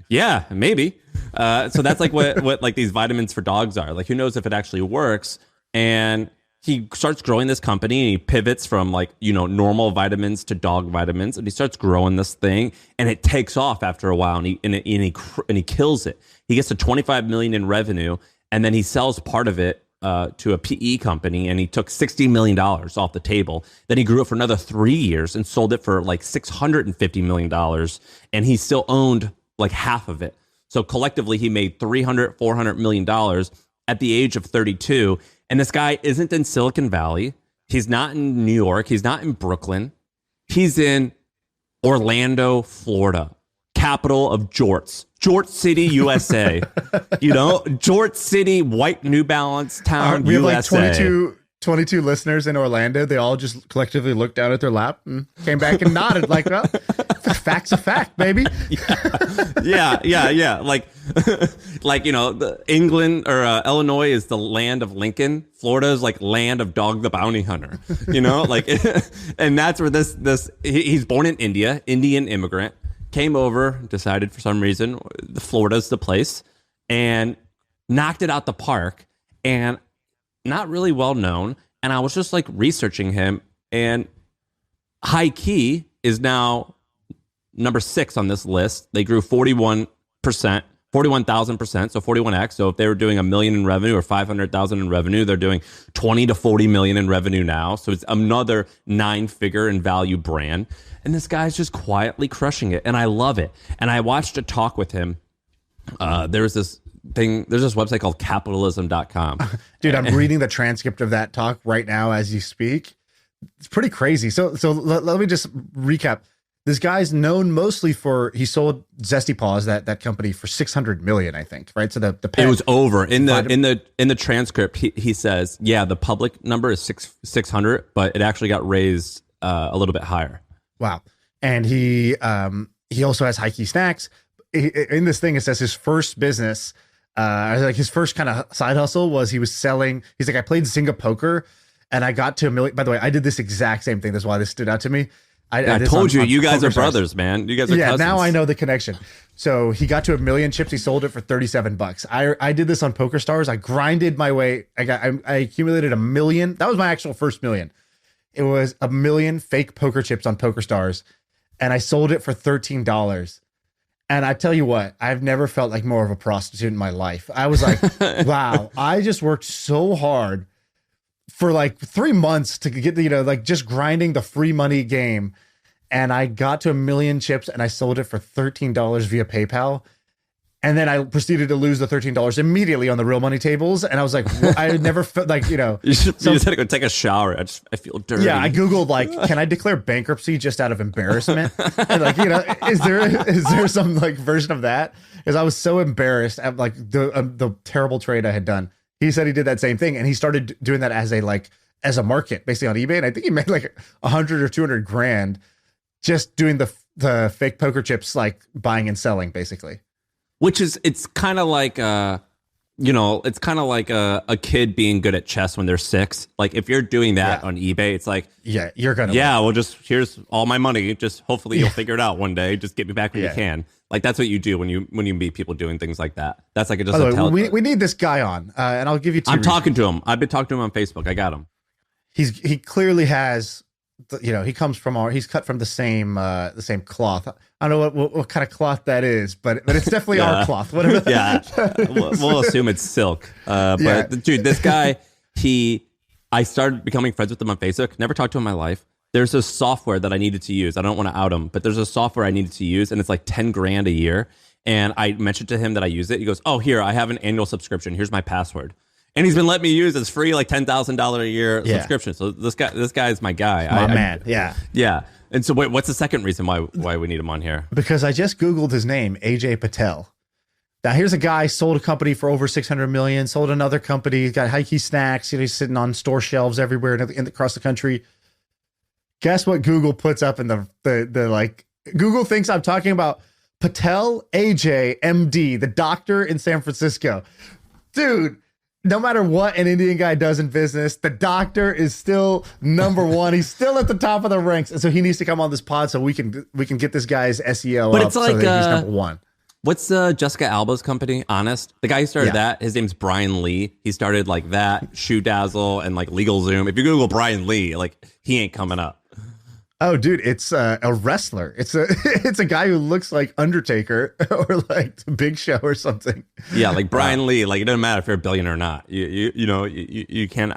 Speaker 1: Yeah, maybe. So that's like what like these vitamins for dogs are. Like, who knows if it actually works? And he starts growing this company, and he pivots from like normal vitamins to dog vitamins, and he starts growing this thing, and it takes off after a while, and he kills it. He gets to 25 million in revenue, and then he sells part of it to a PE company, and he took $60 million off the table. Then he grew it for another 3 years and sold it for like $650 million, and he still owned like half of it. So collectively, he made $400 million at the age of 32. And this guy isn't in Silicon Valley. He's not in New York. He's not in Brooklyn. He's in Orlando, Florida, capital of jorts. Jort City, USA. Jort City, white New Balance town,
Speaker 2: we
Speaker 1: USA.
Speaker 2: have like 22 listeners in Orlando. They all just collectively looked down at their lap and came back and nodded like, well, fact's a fact, baby.
Speaker 1: Yeah. Like England or Illinois is the land of Lincoln. Florida is like land of Dog the Bounty Hunter. And that's where he's born in India, Indian immigrant, came over, decided for some reason Florida's the place, and knocked it out the park. And not really well known, and I was just like researching him, and Highkey is now number 6 on this list. They grew 41%, 41,000%, so 41x. So if they were doing $1 million in revenue or 500,000 in revenue, they're doing 20 to 40 million in revenue now. So it's another 9-figure in value brand, and this guy's just quietly crushing it, and I love it. And I watched a talk with him. There's this website called capitalism.com.
Speaker 2: Dude, I'm reading the transcript of that talk right now as you speak. It's pretty crazy. So let me just recap. This guy's known mostly for, he sold Zesty Paws, that company, for 600 million, I think, right? So the
Speaker 1: it was over in the transcript. He says, yeah, the public number is 600, but it actually got raised a little bit higher.
Speaker 2: Wow. And he also has Highkey snacks. In this thing, it says his first business, like his first kind of side hustle was he was selling. He's like, I played Zynga poker and I got to $1 million. By the way, I did this exact same thing. That's why this stood out to me.
Speaker 1: I told you guys are brothers, man. You guys are cousins.
Speaker 2: Now I know the connection. So he got to $1 million chips. He sold it for $37. I did this on PokerStars. I grinded my way. I accumulated $1 million. That was my actual first million. It was $1 million fake poker chips on PokerStars, and I sold it for $13. And I tell you what, I've never felt like more of a prostitute in my life. I was like, wow, I just worked so hard for like 3 months to get just grinding the free money game. And I got to $1 million chips and I sold it for $13 via PayPal. And then I proceeded to lose the $13 immediately on the real money tables. And I was like, I never felt like,
Speaker 1: you just had to go take a shower. I feel dirty.
Speaker 2: Yeah, I Googled like, can I declare bankruptcy just out of embarrassment? And like, is there some like version of that? Because I was so embarrassed at like the terrible trade I had done. He said he did that same thing, and he started doing that as a market, basically on eBay. And I think he made like 100 or 200 grand just doing the fake poker chips, like buying and selling, basically.
Speaker 1: Which is, it's kind of like, it's kind of like a kid being good at chess when they're 6. Like if you're doing that on eBay, it's like,
Speaker 2: yeah, you're gonna,
Speaker 1: well, just here's all my money. Just hopefully you'll figure it out one day. Just get me back when you can. Like that's what you do when you meet people doing things like that. That's like just a
Speaker 2: we need this guy on, and I'll give you 2
Speaker 1: I'm talking to him. I've been talking to him on Facebook. I got him.
Speaker 2: He clearly has, he comes from he's cut from the same cloth. I don't know what kind of cloth that is, but it's definitely our cloth. Whatever.
Speaker 1: We'll assume it's silk. But dude, this guy, I started becoming friends with him on Facebook. Never talked to him in my life. There's a software that I needed to use. I don't want to out him, but there's a software I needed to use, and it's like 10 grand a year. And I mentioned to him that I use it. He goes, "Oh, here, I have an annual subscription. Here's my password." And he's been letting me use this free like $10,000 a year subscription. So this guy is my guy.
Speaker 2: Man. Yeah.
Speaker 1: Yeah. And so what's the second reason why we need him on here?
Speaker 2: Because I just Googled his name, AJ Patel. Now, here's a guy, sold a company for over 600 million, sold another company, got Highkey snacks, he's sitting on store shelves everywhere across the country. Guess what Google puts up in the like, Google thinks I'm talking about Patel AJ MD, the doctor in San Francisco. Dude, no matter what an Indian guy does in business, the doctor is still number one. He's still at the top of the ranks. And so he needs to come on this pod so we can get this guy's SEO
Speaker 1: but
Speaker 2: up
Speaker 1: it's like,
Speaker 2: so that he's number one.
Speaker 1: What's Jessica Alba's company? Honest, the guy who started that, his name's Brian Lee. He started like that, Shoe Dazzle, and like LegalZoom. If you Google Brian Lee, like he ain't coming up.
Speaker 2: Oh, dude, it's a wrestler. It's a guy who looks like Undertaker or like the Big Show or something.
Speaker 1: Yeah, like Brian Lee. Like it doesn't matter if you're a billionaire or not. You can't.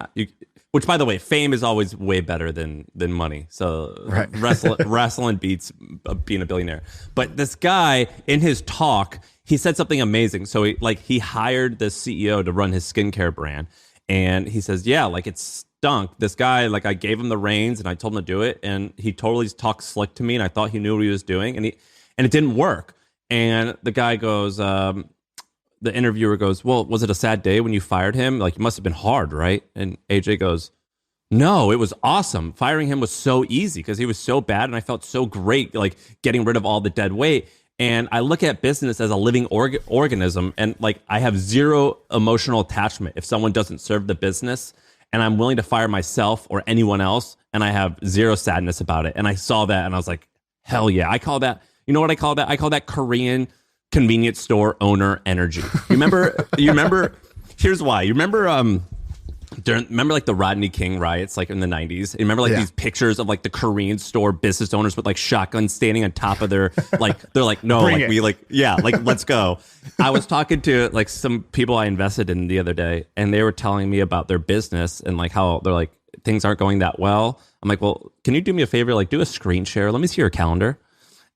Speaker 1: Which, by the way, fame is always way better than money. So wrestling beats being a billionaire. But this guy, in his talk, he said something amazing. So he hired the CEO to run his skincare brand, and he says, yeah, like it stunk. This guy, like I gave him the reins and I told him to do it, and he totally talked slick to me, and I thought he knew what he was doing, and it didn't work. And the guy goes, the interviewer goes, well, was it a sad day when you fired him? Like, it must have been hard, right? And AJ goes, no, it was awesome. Firing him was so easy because he was so bad, and I felt so great, like getting rid of all the dead weight. And I look at business as a living organism, and like I have zero emotional attachment if someone doesn't serve the business, and I'm willing to fire myself or anyone else, and I have zero sadness about it. And I saw that, and I was like, hell yeah. I call that, you know what I call that? I call that Korean convenience store owner energy. You remember, here's why. You remember like the Rodney King riots, like in the 90s? You remember these pictures of like the Korean store business owners with like shotguns standing on top of their, like, they're like, no, let's go. I was talking to like some people I invested in the other day, and they were telling me about their business and like how they're like, things aren't going that well. I'm like, well, can you do me a favor? Like do a screen share. Let me see your calendar.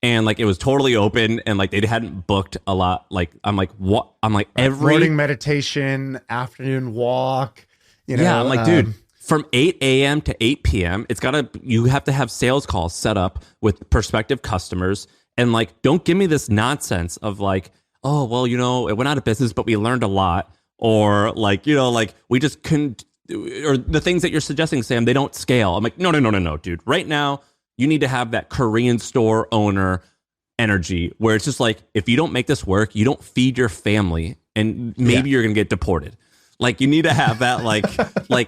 Speaker 1: And like it was totally open, and like they hadn't booked a lot. Like I'm like, what? I'm like every
Speaker 2: morning meditation, afternoon walk.
Speaker 1: I'm like, dude, from 8 a.m. to 8 p.m., you have to have sales calls set up with prospective customers. And like, don't give me this nonsense of like, oh, well, it went out of business, but we learned a lot. Or like, like we just couldn't, or the things that you're suggesting, Sam, they don't scale. I'm like, no, dude. Right now, you need to have that Korean store owner energy where it's just like, if you don't make this work, you don't feed your family, and maybe you're going to get deported. Like you need to have that, like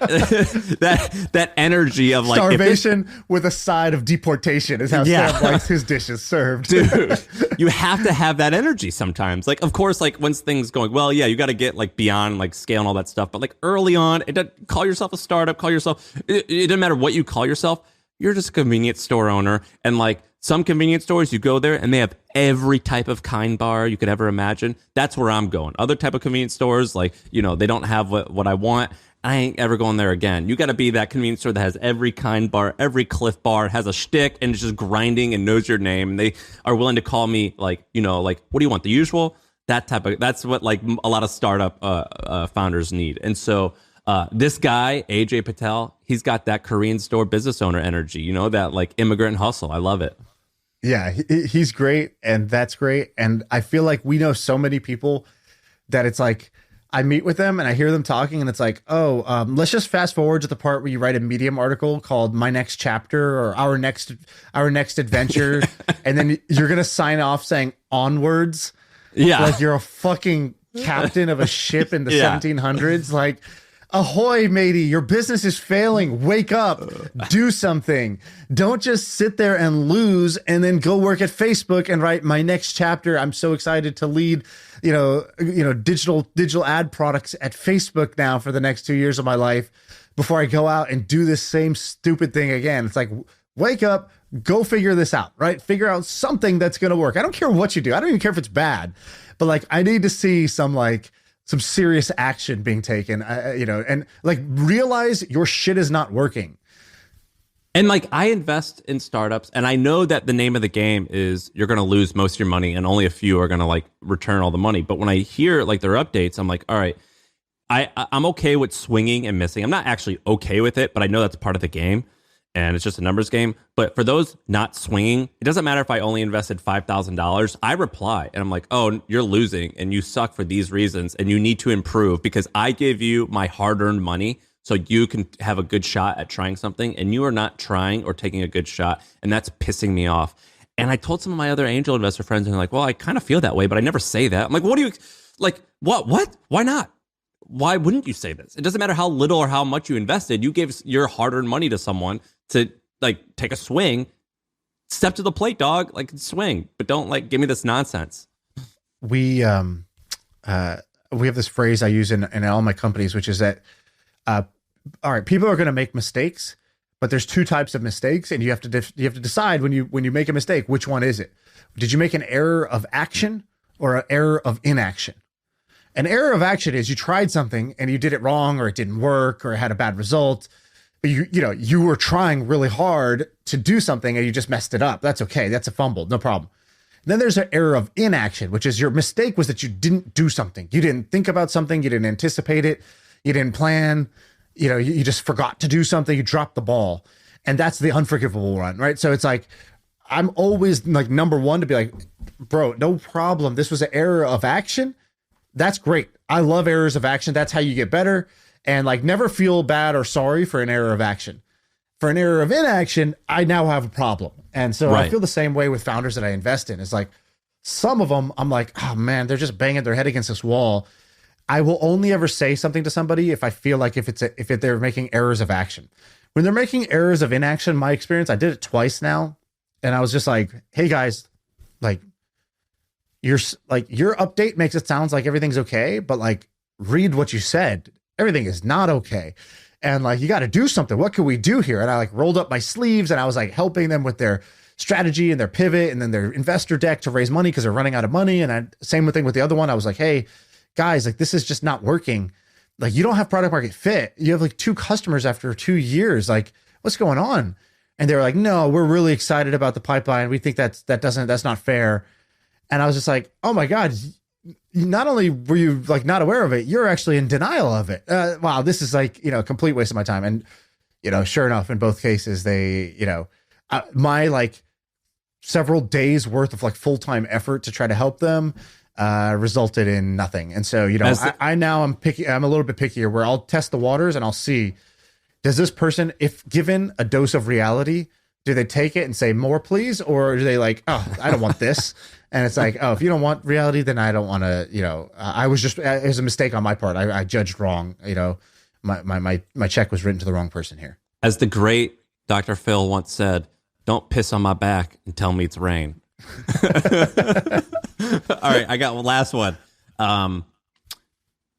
Speaker 1: that energy of like
Speaker 2: starvation with a side of deportation is how Sam likes his dishes served.
Speaker 1: Dude, you have to have that energy sometimes. Like, of course, like once things going well, you got to get like beyond like scale and all that stuff. But like early on, call yourself a startup. It doesn't matter what you call yourself. You're just a convenience store owner, and like some convenience stores, you go there and they have every type of kind bar you could ever imagine. That's where I'm going. Other type of convenience stores, like, they don't have what I want. I ain't ever going there again. You got to be that convenience store that has every kind bar, every Cliff bar, has a shtick, and it's just grinding and knows your name. And they are willing to call me like, like, what do you want? The usual? That's what like a lot of startup founders need. And so this guy, AJ Patel, he's got that Korean store business owner energy, that like immigrant hustle. I love it.
Speaker 2: Yeah, he's great, and that's great. And I feel like we know so many people that it's like I meet with them and I hear them talking, and it's like, let's just fast forward to the part where you write a Medium article called "My Next Chapter" or "Our Next Adventure," and then you're gonna sign off saying "Onwards." Yeah, like you're a fucking captain of a ship in the 1700s, like. Ahoy, matey, your business is failing. Wake up, do something. Don't just sit there and lose and then go work at Facebook and write my next chapter. I'm so excited to lead, digital ad products at Facebook now for the next 2 years of my life before I go out and do this same stupid thing again. It's like, wake up, go figure this out, right? Figure out something that's going to work. I don't care what you do. I don't even care if it's bad, but like, I need to see some serious action being taken, and like realize your shit is not working.
Speaker 1: And like I invest in startups, and I know that the name of the game is you're going to lose most of your money and only a few are going to like return all the money. But when I hear like their updates, I'm like, all right, I'm okay with swinging and missing. I'm not actually okay with it, but I know that's part of the game. and it's just a numbers game. But for those not swinging, it doesn't matter if I only invested $5,000. I reply and I'm like, oh, you're losing and you suck for these reasons and you need to improve because I give you my hard-earned money so you can have a good shot at trying something, and you are not trying or taking a good shot, and that's pissing me off. And I told some of my other angel investor friends, and they're like, well, I kind of feel that way, but I never say that. I'm like, what do you, like, what? Why not? Why wouldn't you say this? It doesn't matter how little or how much you invested. You gave your hard-earned money to someone to, like, take a swing. Step to the plate, dog. Like, swing. But don't, like, give me this nonsense.
Speaker 2: We have this phrase I use in all my companies, which is that, all right, people are going to make mistakes, but there's two types of mistakes, and you have to decide when you make a mistake, which one is it? Did you make an error of action or an error of inaction? An error of action is you tried something and you did it wrong, or it didn't work, or it had a bad result. But you were trying really hard to do something and you just messed it up. That's okay. That's a fumble. No problem. Then there's an error of inaction, which is your mistake was that you didn't do something. You didn't think about something. You didn't anticipate it. You didn't plan. You just forgot to do something. You dropped the ball. And that's the unforgivable one, right? So it's like, I'm always like number one to be like, bro, no problem. This was an error of action. That's great. I love errors of action. That's how you get better. And like, never feel bad or sorry for an error of action. For an error of inaction, I now have a problem. And so I feel the same way with founders that I invest in. It's like, some of them, I'm like, oh man, they're just banging their head against this wall. I will only ever say something to somebody if I feel like if they're making errors of action. When they're making errors of inaction, my experience, I did it twice now. And I was just like, hey guys, like, your update makes it sound like everything's okay, but like, read what you said. Everything is not okay. And like, you got to do something. What can we do here? And I like rolled up my sleeves and I was like helping them with their strategy and their pivot and then their investor deck to raise money because they're running out of money. And same thing with the other one. I was like, hey guys, like, this is just not working. Like, you don't have product market fit. You have like 2 customers after 2 years. Like, what's going on? And they were like, no, we're really excited about the pipeline. We think that's not fair. And I was just like, oh my God, not only were you like not aware of it, you're actually in denial of it. Wow, this is like, a complete waste of my time. And, sure enough, in both cases, they, my like several days worth of like full-time effort to try to help them resulted in nothing. And so, I now I'm a little bit pickier where I'll test the waters and I'll see, does this person, if given a dose of reality, do they take it and say more, please? Or do they like, oh, I don't want this. And it's like, oh, if you don't want reality, then I don't want to, it was a mistake on my part. I judged wrong. My check was written to the wrong person here.
Speaker 1: As the great Dr. Phil once said, don't piss on my back and tell me it's rain. All right, I got one last one. I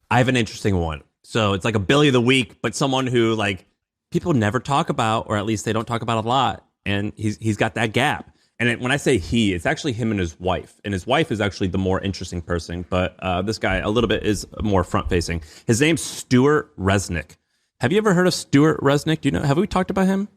Speaker 1: have an interesting one. So it's like a Billy of the Week, but someone who like people never talk about, or at least they don't talk about a lot. And he's got that gap. And when I say he, it's actually him and his wife. And his wife is actually the more interesting person. But this guy a little bit is more front facing. His name's Stewart Resnick. Have you ever heard of Stewart Resnick? Do you know? Have we talked about him?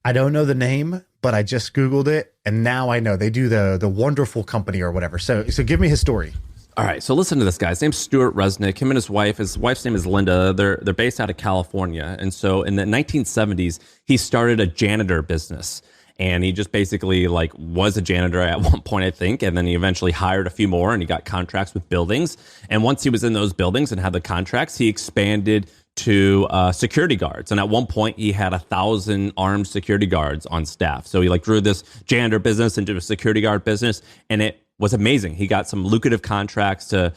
Speaker 2: I don't know the name, but I just Googled it. And now I know they do the wonderful company or whatever. So give me his story.
Speaker 1: All right, so listen to this guy. His name's Stewart Resnick. Him and his wife's name is Linda. They're based out of California. And so in the 1970s, he started a janitor business. And he just basically like was a janitor at one point, I think. And then he eventually hired a few more and he got contracts with buildings. And once he was in those buildings and had the contracts, he expanded to security guards. And at one point he had 1,000 armed security guards on staff. So he like grew this janitor business into a security guard business. And it was amazing. He got some lucrative contracts to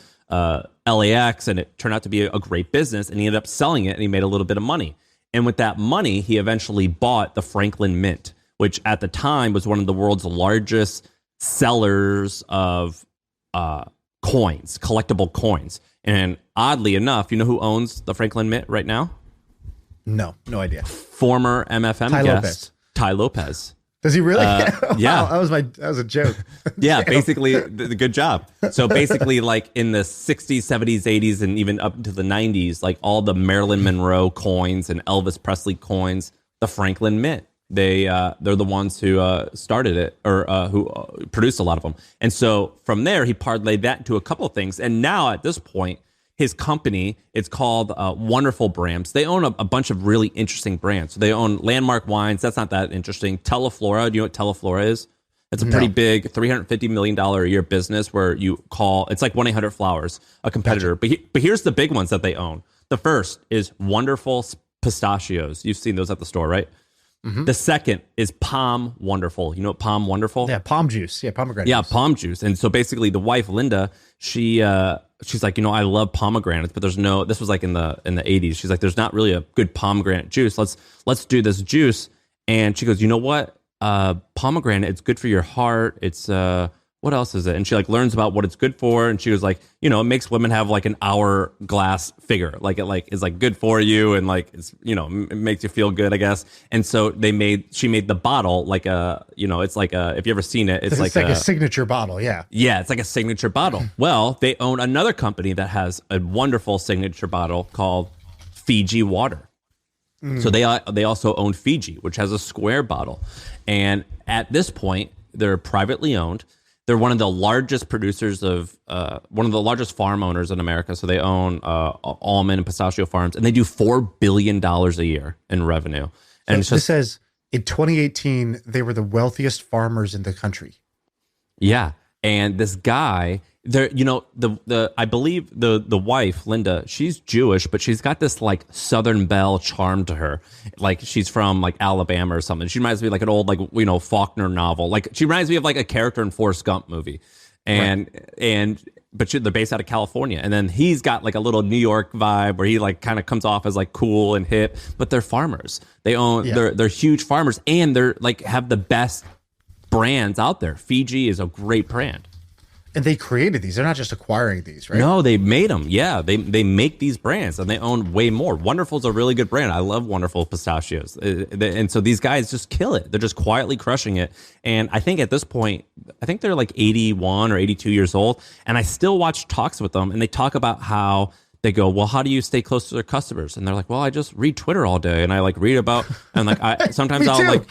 Speaker 1: LAX and it turned out to be a great business. And he ended up selling it and he made a little bit of money. And with that money, he eventually bought the Franklin Mint, which at the time was one of the world's largest sellers of coins, collectible coins. And oddly enough, you know who owns the Franklin Mint right now?
Speaker 2: No idea.
Speaker 1: Former MFM guest, Ty Lopez.
Speaker 2: Does he really?
Speaker 1: Yeah.
Speaker 2: Wow, that was a joke.
Speaker 1: Yeah, basically, good job. So basically, like in the 60s, 70s, 80s, and even up into the 90s, like all the Marilyn Monroe coins and Elvis Presley coins, the Franklin Mint. They're the ones who started it or who produced a lot of them. And so from there, he parlayed that into a couple of things. And now at this point, his company, it's called Wonderful Brands. They own a bunch of really interesting brands. So they own Landmark Wines. That's not that interesting. Teleflora. Do you know what Teleflora is? It's a pretty big $350 million a year business where you call, it's like 1-800-Flowers, a competitor. Gotcha. But here's the big ones that they own. The first is Wonderful Pistachios. You've seen those at the store, right? Mm-hmm. The second is Palm Wonderful. You know what Palm Wonderful?
Speaker 2: Yeah, palm juice. Yeah, pomegranate.
Speaker 1: Yeah,
Speaker 2: juice.
Speaker 1: palm juice. And so basically the wife, Linda, she's like, I love pomegranates, but there's no, this was like in the 80s. She's like, there's not really a good pomegranate juice. Let's do this juice. And she goes, you know what? Pomegranate, it's good for your heart. It's what else is it? And she like learns about what it's good for, and she was like, it makes women have like an hourglass figure, like it like is like good for you, and like it's it makes you feel good, I guess. And so she made the bottle like it's like if you ever seen it, it's like
Speaker 2: a signature bottle, yeah,
Speaker 1: it's like a signature bottle. Well, they own another company that has a wonderful signature bottle called Fiji Water. So they also own Fiji, which has a square bottle. And at this point, they're privately owned. They're one of the largest producers of one of the largest farm owners in America. So they own almond and pistachio farms, and they do $4 billion a year in revenue. And
Speaker 2: this says in 2018, they were the wealthiest farmers in the country.
Speaker 1: Yeah. And this guy, I believe the wife, Linda, she's Jewish, but she's got this like Southern Belle charm to her. Like she's from like Alabama or something. She reminds me of like an old Faulkner novel. Like she reminds me of like a character in Forrest Gump movie. But they're based out of California. And then he's got like a little New York vibe where he like kind of comes off as like cool and hip, but they're farmers. They own, they're huge farmers, and they're like have the best brands out there. Fiji is a great brand.
Speaker 2: And they created these. They're not just acquiring these, right?
Speaker 1: No, they made them. Yeah, they make these brands, and they own way more. Wonderful's a really good brand. I love Wonderful Pistachios. And so these guys just kill it. They're just quietly crushing it. And I think at this point, they're like 81 or 82 years old. And I still watch talks with them, and they talk about how they go, well, how do you stay close to their customers? And they're like, well, I just read Twitter all day, and I like read about, and like sometimes I'll like,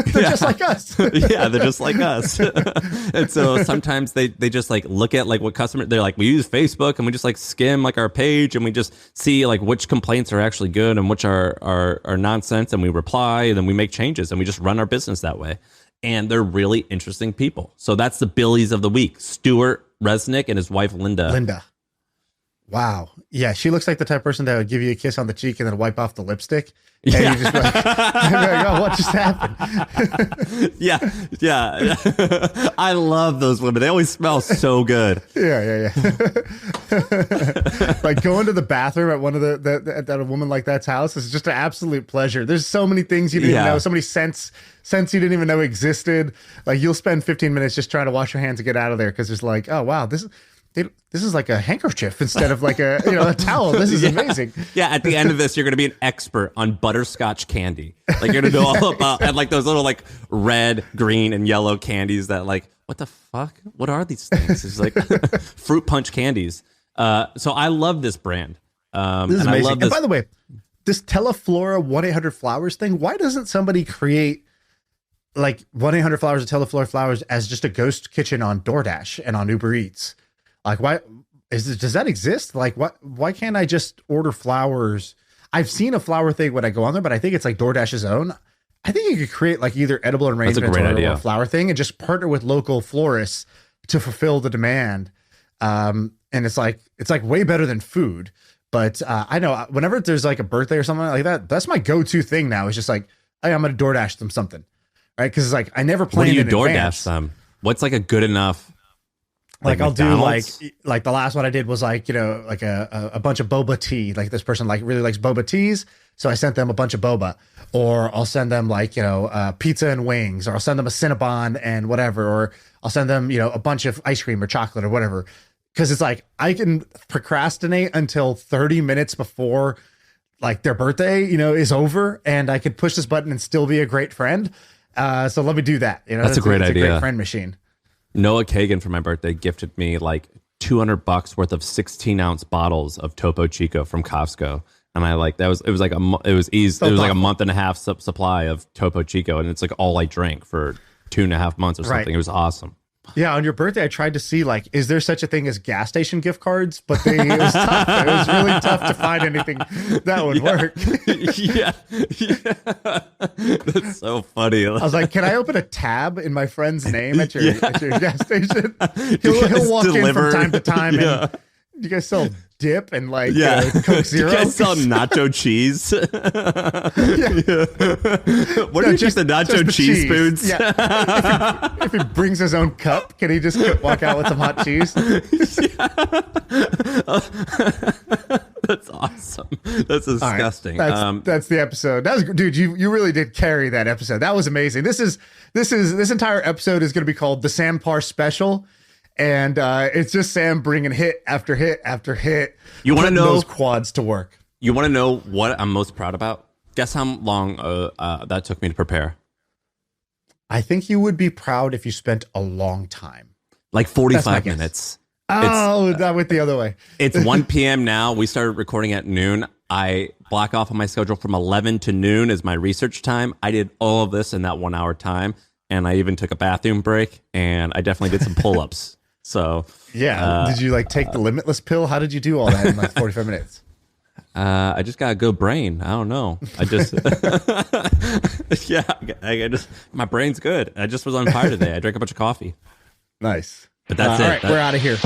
Speaker 2: they're just like us.
Speaker 1: Yeah, they're just like us. And so sometimes they just like look at like what customer, they're like, we use Facebook, and we just like skim like our page, and we just see like which complaints are actually good and which are nonsense, and we reply, and then we make changes, and we just run our business that way. And they're really interesting people. So that's the Billies of the week. Stewart Resnick and his wife Linda.
Speaker 2: Wow. Yeah, she looks like the type of person that would give you a kiss on the cheek and then wipe off the lipstick. And you just like, oh, what just happened?
Speaker 1: Yeah. I love those women. They always smell so good.
Speaker 2: Yeah. Like going to the bathroom at one of at a woman like that's house is just an absolute pleasure. There's so many things you didn't know, so many scents you didn't even know existed. Like you'll spend 15 minutes just trying to wash your hands and get out of there because it's like, oh wow, this is like a handkerchief instead of like a towel. This is amazing.
Speaker 1: Yeah, at the end of this, you're going to be an expert on butterscotch candy. Like you're going to know all about and like those little like red, green, and yellow candies that like, what the fuck? What are these things? It's like fruit punch candies. So I love this brand.
Speaker 2: This is amazing. And by the way, this Teleflora 1-800-Flowers thing, why doesn't somebody create like 1-800-Flowers or Teleflora Flowers as just a ghost kitchen on DoorDash and on Uber Eats? Like, does that exist? Like, why can't I just order flowers? I've seen a flower thing when I go on there, but I think it's like DoorDash's own. I think you could create like either edible arrangements or a flower thing and just partner with local florists to fulfill the demand. And it's like way better than food. But I know whenever there's like a birthday or something like that, that's my go-to thing now. It's just like, hey, I'm going to DoorDash them something. Right? Because it's like, I never plan in advance.
Speaker 1: What do you DoorDash them? What's like a good enough...
Speaker 2: Like I'll McDonald's? do like the last one I did was like, like a bunch of boba tea. Like this person like really likes boba teas. So I sent them a bunch of boba, or I'll send them like, pizza and wings, or I'll send them a Cinnabon and whatever, or I'll send them, a bunch of ice cream or chocolate or whatever. Cause it's like, I can procrastinate until 30 minutes before like their birthday, is over, and I could push this button and still be a great friend. So let me do that.
Speaker 1: That's a great idea.
Speaker 2: A great friend machine.
Speaker 1: Noah Kagan for my birthday gifted me like $200 worth of 16-ounce bottles of Topo Chico from Costco, and I like it was like a month and a half supply of Topo Chico, and it's like all I drank for 2.5 months or something. Right. It was awesome.
Speaker 2: Yeah, on your birthday, I tried to see, like, is there such a thing as gas station gift cards? But it was tough. It was really tough to find anything that would work.
Speaker 1: Yeah. That's so funny.
Speaker 2: I was like, can I open a tab in my friend's name at your gas station? He'll walk in from time to time and you guys sell dip and like Coke Zero?
Speaker 1: Do you guys sell nacho cheese? What do you think the nacho cheese spoons?
Speaker 2: Yeah. If he brings his own cup, can he just walk out with some hot cheese? That's
Speaker 1: awesome. That's disgusting.
Speaker 2: Right. That's the episode. That was, dude. You really did carry that episode. That was amazing. This entire episode is going to be called the Sam Parr Special. And it's just Sam bringing hit after hit after hit.
Speaker 1: You want to know
Speaker 2: those quads to work?
Speaker 1: You want to know what I'm most proud about? Guess how long that took me to prepare?
Speaker 2: I think you would be proud if you spent a long time.
Speaker 1: Like 45 minutes.
Speaker 2: That went the other way.
Speaker 1: It's 1 p.m. now. We started recording at noon. I block off on my schedule from 11 to noon as my research time. I did all of this in that 1 hour time. And I even took a bathroom break. And I definitely did some pull-ups. So
Speaker 2: yeah, did you like take the limitless pill? How did you do all that in like 45 minutes?
Speaker 1: I just got a good brain. I don't know. I just I just my brain's good. I just was on fire today. I drank a bunch of coffee.
Speaker 2: Nice.
Speaker 1: But that's it.
Speaker 2: All right, we're out of here.